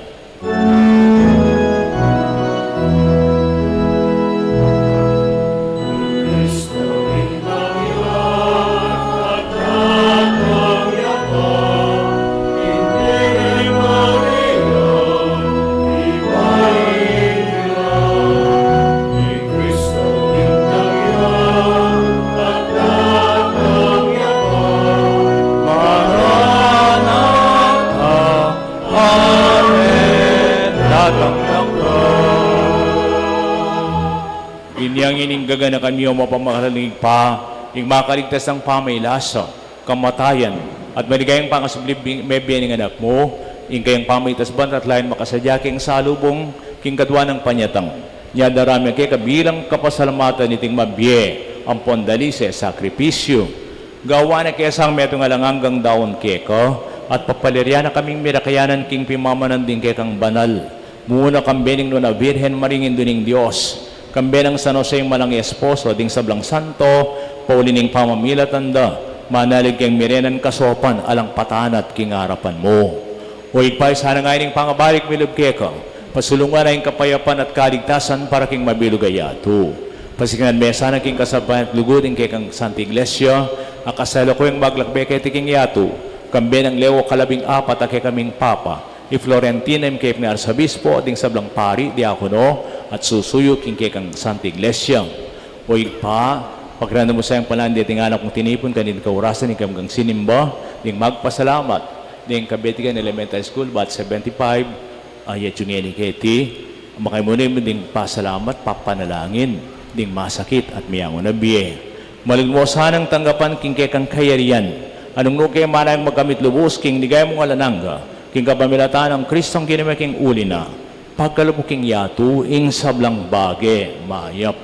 Inyang ininggagana kami o mapamahalalig pa, ing makaligtas ng pamailasa, kamatayan, at maligayang pangasublib may biyaning anak mo, ing kayang pamaitas banat lain makasadya king salubong, king kadwa ng panyatang. Niya darami kay kabilang kapasalamatan niting mabye, ang pondalise, sakripisyo. Gawa na kaya sang metong alanganggang daon keko, at papalirya na kaming mirakayanan king pimamanan din kay kang banal. Muna kambening no na Virhen Maringin duning Diyos, kambenang San Jose malang esposo ding sablang santo, paulining pamamilatanda, manalig keng mirenan kasopan alang patanat king harapan mo. O igpay sana nga ining pangabalik milog keko, pasulungan na yung kapayapan at kaligtasan para king mabilugayato. Pasikinan mesa na king kasabayan at lugudin kay kang Santa Iglesia, akasalo ko yung maglakbe kay tiking yato, kambenang Leo 14 at kay kaming Papa, i-Florentina im kay ni Arsabispo ding sablang pari, diakono, at susuyo king kay kang Santa Iglesia. O igpa, pagrano mo sayang palandi ting anak kong tinipon kanin kaurasan ni kang sinimba, ding magpasalamat, ding kabetikan elementary school, bat 75, ayat yung eliketi, makay mo na ding pasalamat, papanalangin, ding masakit at miyangon na biye. Maligmosan ang tanggapan king kay kang kayarian, anong no kay manang magkamit lubos king nigay mong alananga, king kapamilatan ng Kristong kinamaking uli na, pagkalupuking yato, ing sablang bage, mayap.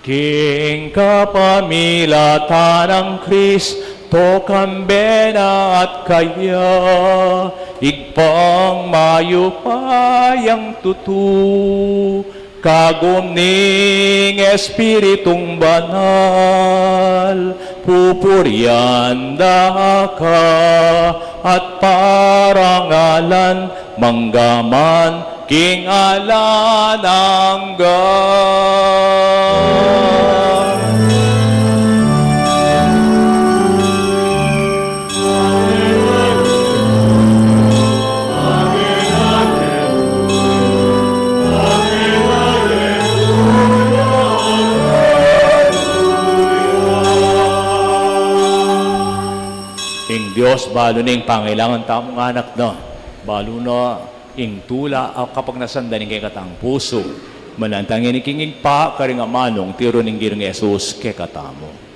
King kapamilatan ng Kristo, kambena at kaya, igpang mayo payang tutu, kagumning Espiritong banal, pupurianda ka, at parangalan, manggaman, king alanangga. Ing Diyos, balo na yung pangailangan tamong anak na, balo na ing tula kapag nasandanin kay katang puso, manantangin ni kingig pa, karing amanong, tiro ning girong Yesus kay katamo.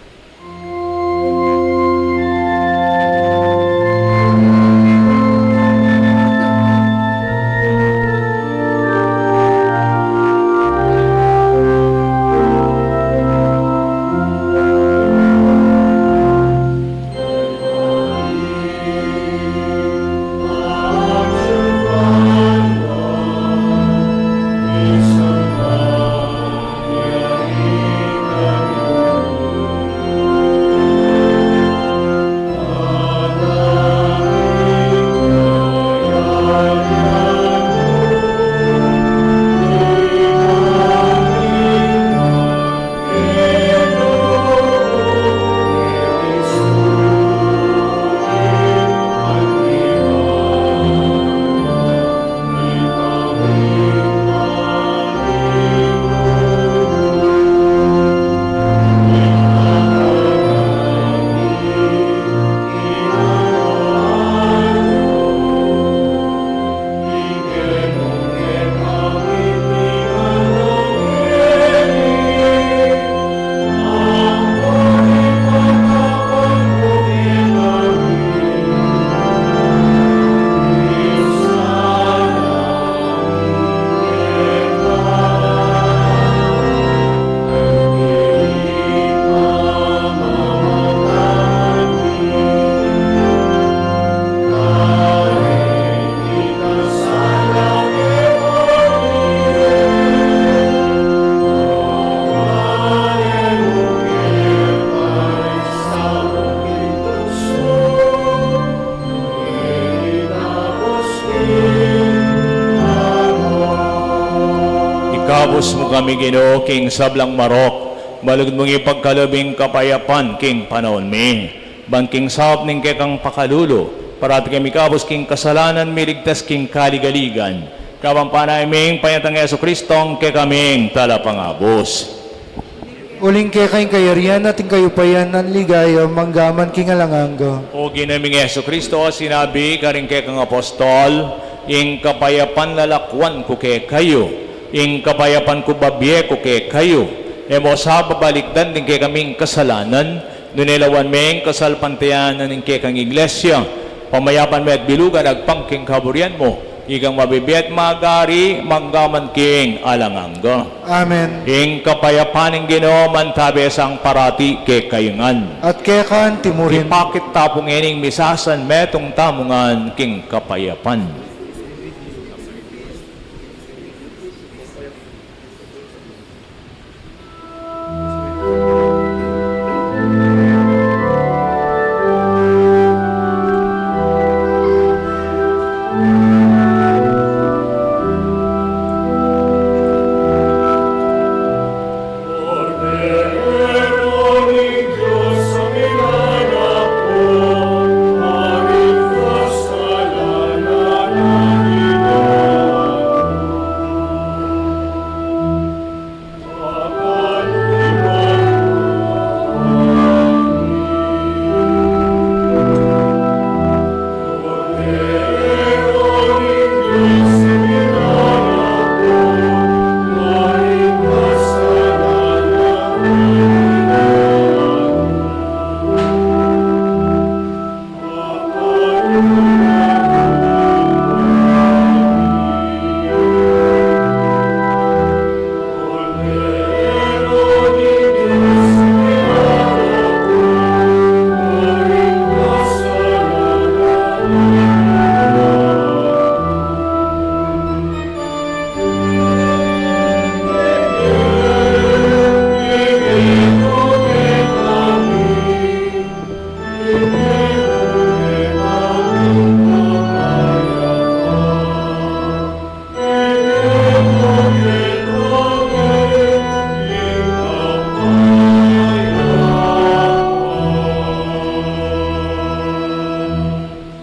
Gabos mo kami Ginoo king sablang marok. Balugod mong ipagkalabing kapayapan king panahon mi. Bangking sahop ning kekang pakalulo. Parati kami kabos king kasalanan miligtas king kaligaligan. Kapampanay ming panyatang Yesu Kristong kekaming talapangabos. Uling kay kayong kayarian natin kayo payanan ligaya manggaman king alanganga. O ginaming Yesu Kristo, sinabi karing kekang apostol, ing kapayapan lalakwan ko kay kayo, ing kapayapan ko babye ko kay kayo. Emo sa babalikdan din kay kaming kasalanan, nunilawan ming kasalpantayanan ng kekang iglesia, pamayapan mo at bilugan agpangking kaburian mo, igang mabibiyat magari, manggaman king alanganga. Amen. Ing kapayapan ng Ginoo mantabi sang parati kay kayungan. At kekan timurin. Ipakit tapong ining misasan metong tamungan king kapayapan.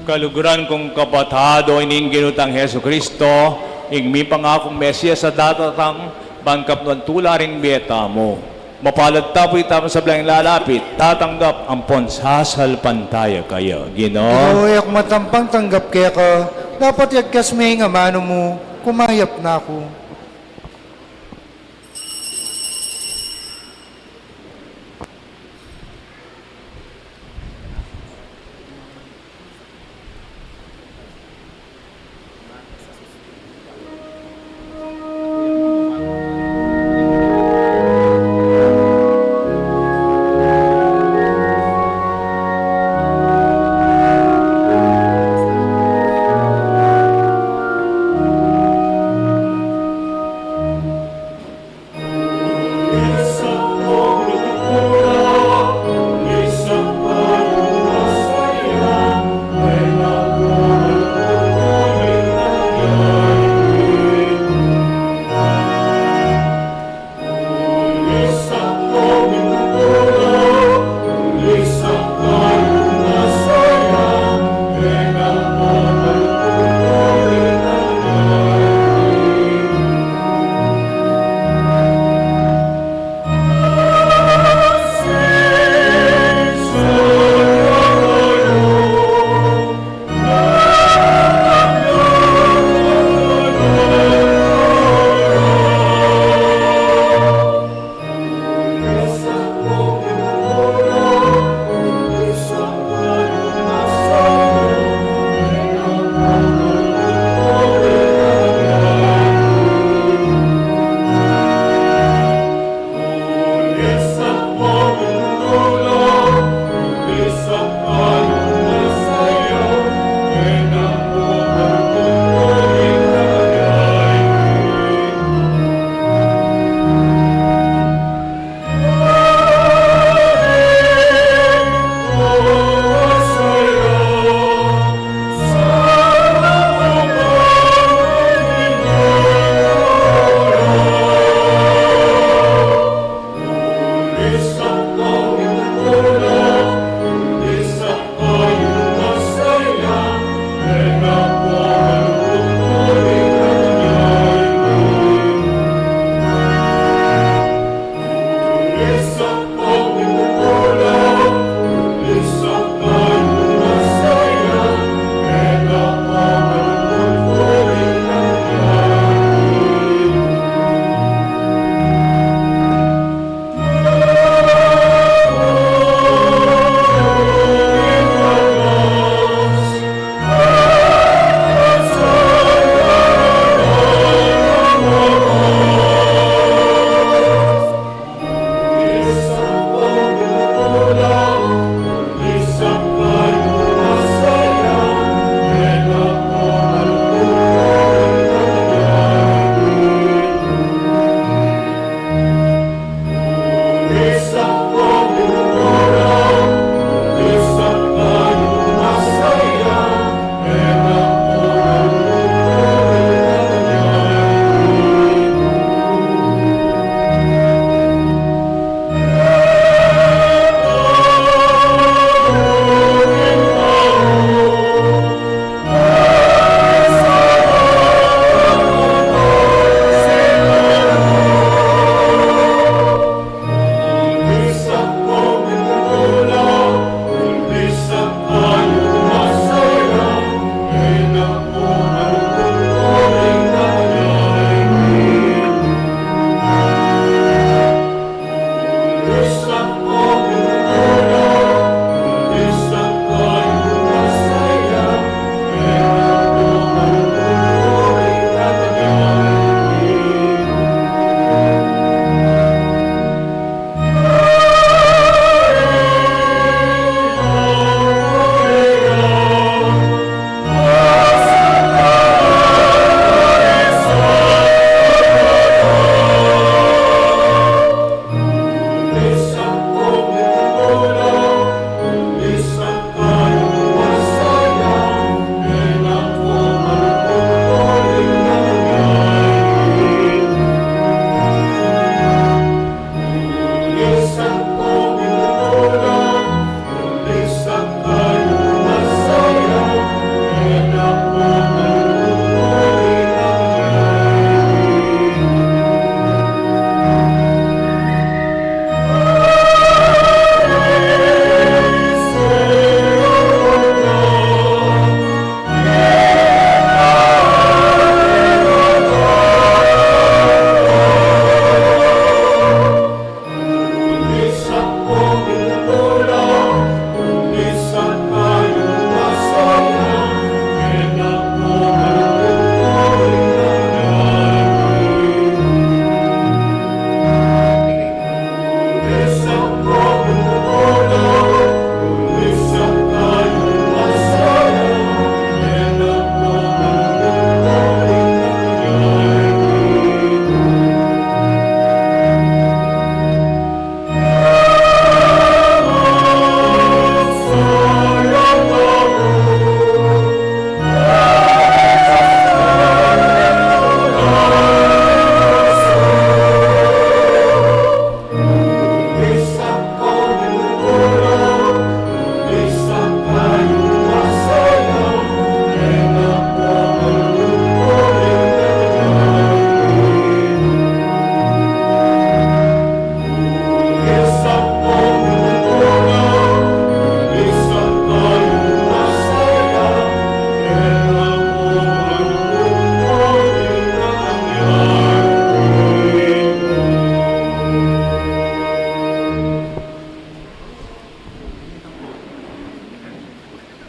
Kaluguran kong kapatado ining ginutang Heso Kristo, igmi pangakong Mesiyas sa datatang bangkap ng tularing biyeta mo. Mapalad tapoy tamo sa blang lalapit, tatanggap ang ponsasal pantaya kayo. Ginoo. Ikaw matampang tanggap kaya ka, dapat yagkas may nga mano mo, kumayap na ako.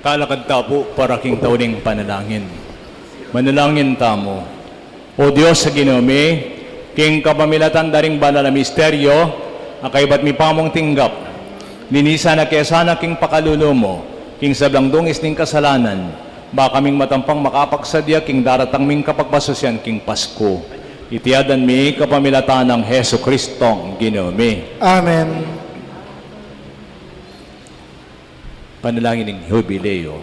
Kalakad tapo para king tauning panalangin. Manalangin tamo. O Diyos sa ginome, king kapamilatan daring banal na misteryo, akay ba't mi pamong tinggap. Linisa na kesana king pakalulo mo, king sablang dungis ning kasalanan, baka kaming matampang makapagsadya king daratang ming kapagpasosyan king Pasko. Itiadan mi kapamilatan ng Heso Kristong ginome. Amen. Panalangin ng Jubileo.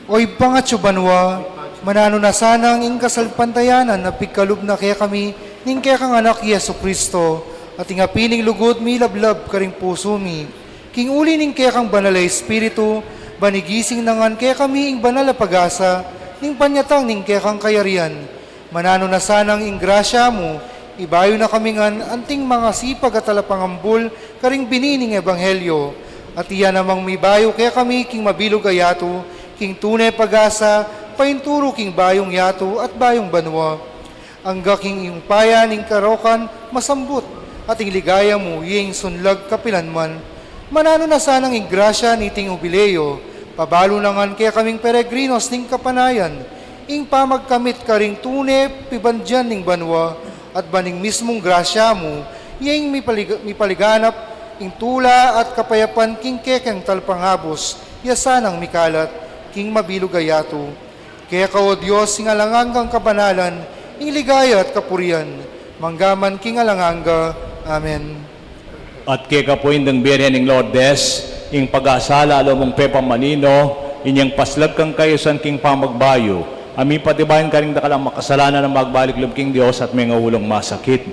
Oy pangatyo banwa, manano na sanang ing kasalpantayanan na pigkalub na kaya kami ning kaya kang anak Yesu Kristo at ing apining lugod mi lablab karing puso mi. King uli ning kaya kang banal na Espiritu, banigising nangan kaya kami ing banal na pag-asa, ning panyatang ning kaya kang kayarian. Manano na sanang ing grasya mo, ibayo na kami ngan anting mga sipag at talapangambul karing binining ebanghelyo. At iyan namang may bayo kaya kami king mabilog ayato, king tunay pag-asa, painturo king bayong yato at bayong banwa. Angga king iyong paya ning karokan masambut, at ing ligaya mo iyeng sunlag kapilanman. Manano na sanang ing grasya ni ting Jubileo, pabalo nangan kaya kaming peregrinos ning kapanayan, ing pamagkamit karing tunay pibandyan ning banwa, at baning mismong grasya mo, iyeng mipaliganap, ing tula at kapayapan king kekeng talpanghabos, yasanang mikalat, king mabilog ayato. Kaya ka o Diyos, ing alangangang kabanalan, ing ligaya at kapurian, manggaman king alanganga. Amen. At kaya ka po indang birhen ng Lourdes, ing pag-asala alomong Pepa Manino, inyang paslag kang kayusan king pamagbayo, amin patibayan ka rin dakalang makasalanan ng magbalik loob king Diyos at may ngahulong masakit.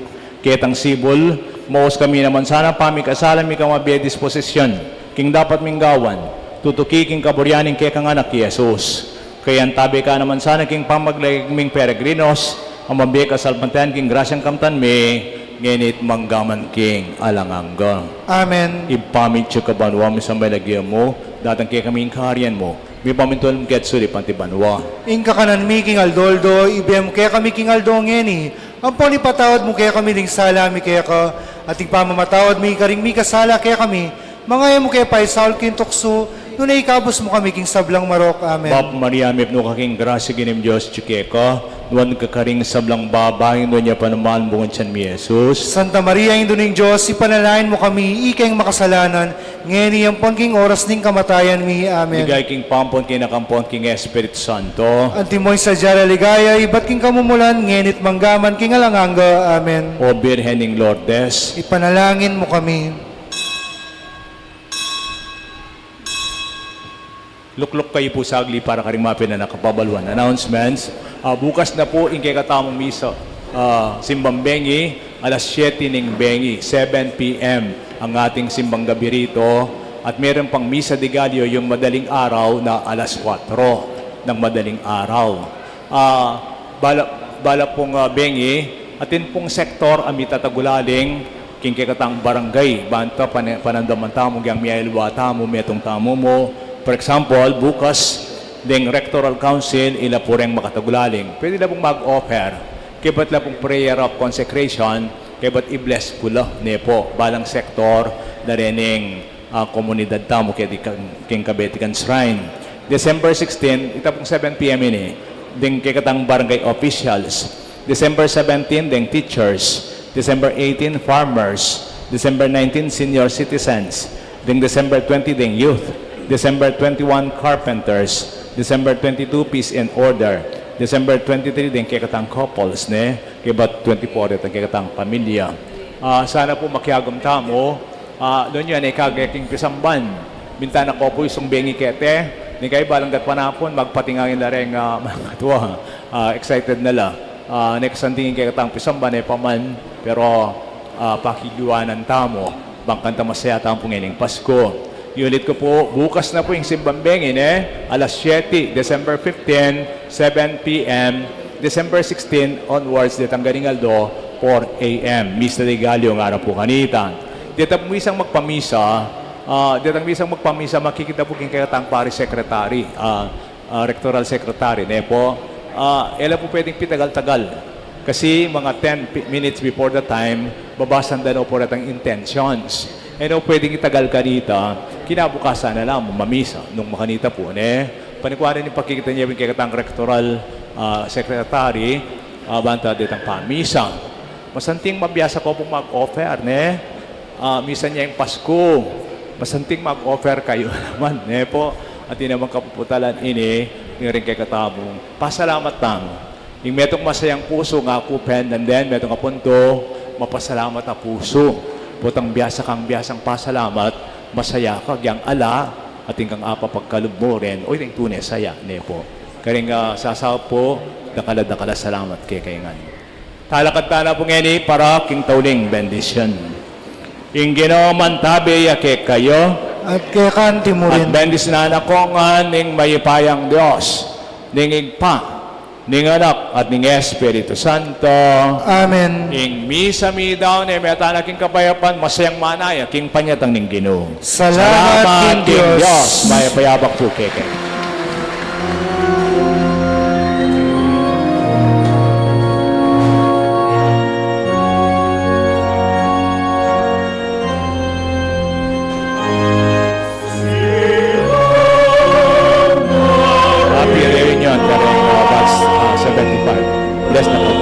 Ketang sibol, maos kami naman sana pamikasalan mi kamabiya disposisyon, king dapat minggawan, tutuki king kaburyaning kaya kang anak Jesus. Kaya tabi ka naman sana king pamaglaigming peregrinos, ang mabiya kasalpantayan king grasyang kamtan me, ngenit manggaman king alangangga. Amen. Ipamit siya kabanwa mi sa malagyan mo, datang kaya kaming kaharian mo, may pamintol mo ket suri pantibanwa. Ing kakanan mi king Aldoldo, ibem kaya kami king Aldo ngeni. Ang panipatawad mo kaya kami ning sala mi kaya ka, at ing pamamatawad mi karing mi kasala kaya kami, mga mo kaya paisaul king tukso, nung naikabos mo kami king sablang marok. Amen. Bap Maria, may no kaking grasya ginim Diyos chikeka, nuwan kakaring sablang babae, nuwan niya panamaan bungon siyan mi Jesus. Santa Maria, Ing Duning Diyos, ipanalain mo kami, ikeng makasalanan, ngeni ang pangking oras ning kamatayan mi. Amen. Ligay king pampon, kinakampon, king Espiritu Santo. Antimoy sa Jara Ligaya, ibat king kamumulan, ngenit manggaman king alanganga. Amen. O Birhen ng Lourdes, Ipanalangin mo kami. lukluk kayo po sagli para karing mapin na nakapabaluan. Announcements, bukas na po in kay katamong misa, Simbang Bengi, alas 7 ng Bengi, 7 p.m. ang ating simbang gabi rito. At meron pang misa de Gallo yung madaling araw na alas 4 ng madaling araw. Bala pong Bengi, atin pong sektor ami tatagulaling king kay katang barangay, banta panandamantamo gyang miyailwatamo metong tamo mo. For example, bukas, ding Rectoral Council, ila po rin makatagulaling. Pwede na pong mag-offer. Kibat na pong prayer of consecration, kibat i-bless po lang, po, balang sektor, na rin yung komunidad tamo, king Kabetikan Shrine. December 16, ita pong 7 p.m. ini, ding kikatang barangay officials. December 17, ding teachers. December 18, farmers. December 19, senior citizens. Ding December 20, ding youth. December 21, carpenters. December 22, peace and order. December 23, din kikatang couples, ne? Kibat 24, din kikatang pamilya. Sana po makiagam tamo. Doon yun, ikagaking pisamban. Bintana ko po isang bengi kete. Ni kayo balang panapon, magpatingangin na rin mga katuwa. Excited nila. Next sandingin kikatang pisamban, paman. Pero pakiluwanan tamo. Bangkanta masaya tamo ngayon Pasko. Ulit ko po, bukas na po yung Simbang Bengi, alas 7, December 15, 7 p.m., December 16 onwards, ditang Garingaldo, 4 a.m. Misa de Gallo, ng araw po kanita. Ditang misang magpamisa, makikita po king kayatang Parish Secretary, Rectoral Secretary, po. Ela po pwedeng pitagal-tagal. Kasi mga 10 minutes before the time, babasan daw po natang intentions. no pwedeng itagal ka dito, kinabukasan na lang mamisa nung makanita po, panikwarin yung pakikita niya yung kikatang rektoral secretary, banta ditang pamisa. Masanting mabiyasa ko pong mag-offer, misa niya yung Pasko. Masanting mag-offer kayo naman, po. At yun naman kapuputalan ini, yung rin kay katabong. Pasalamat lang. Yung metong masayang puso nga kupen, and then metong kapunto, mapasalamat na puso. Putang biyasang pasalamat, masaya ka, gyang ala, at hinggang apa pagkalub mo rin, o yung tunay saya, po. Karing sasaw po, dakala salamat kay kaingan. Talakad na po ngayon para king tauling bendisyon. Yung ginoman tabi yake kayo, At kay kanti mo at rin. bendis na nakongan ning mayipayang Diyos, ning igpa, ning anak, at ning Espiritu Santo. Amen. Ing misa mi daw ni metana king kapayapan, masayang manaya, king panyatang ning Ginoo. Salamat, King Diyos. Mayapayabak po keke. Happy reunion, karing batch 75. Bless na po.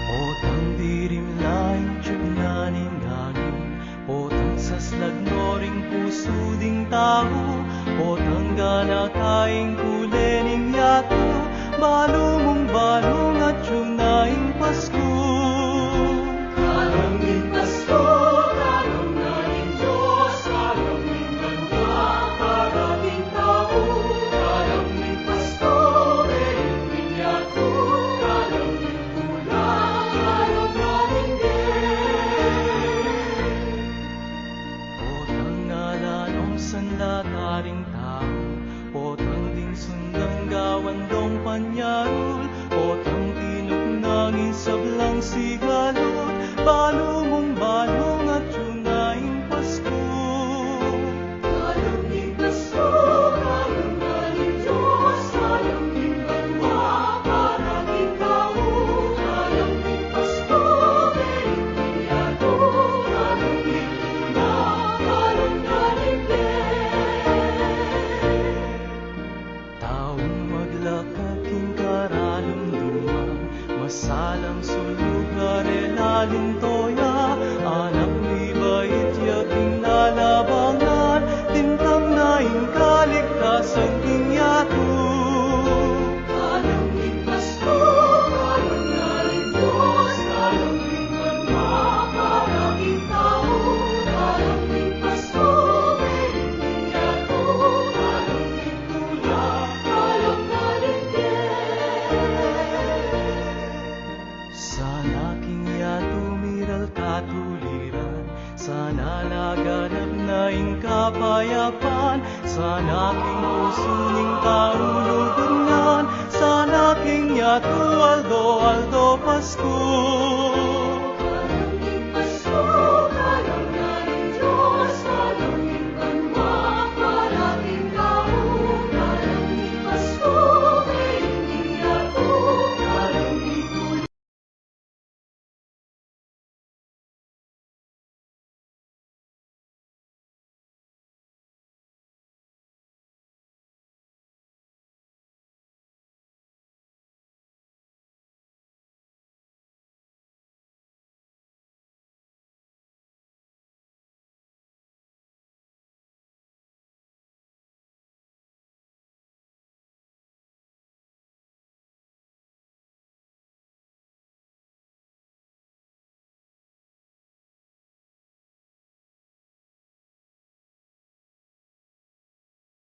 Potang dirim laing tiyugnaning angin, potang saslag noring puso ding tao, potang gana kaing kulening yato, balumong balong at tiyugnaing Pasko. Karanging Pasko, karanging Diyos, karanging ganda, karanging tao, karanging Pasko, karanging yato, karanging tula, karanging potang nalanong sandataring tao, potang ding sundang gawandong panyarul, potang tinugnangin sablang sigalot, balumong balong at tiyunaing Pasko. Karanging Pasko, karanging Diyos, karanging banwa, karanging tao, karanging Pasko, karanging yato, karanging tula, karanging taong maglakad king karalumduman, masalang sulog arelaling toya, anak ni bait yaking lalabangan, tintang naing kaligtasan king yato. Karanging Pasko, karanging Diyos, karanging banwa, karanging tao, karanging Pasko, karanging yato, karanging tula, karanging kapayapaan, sa aking puso ning kaulugungan, sa aking Yato Aldo Pasko.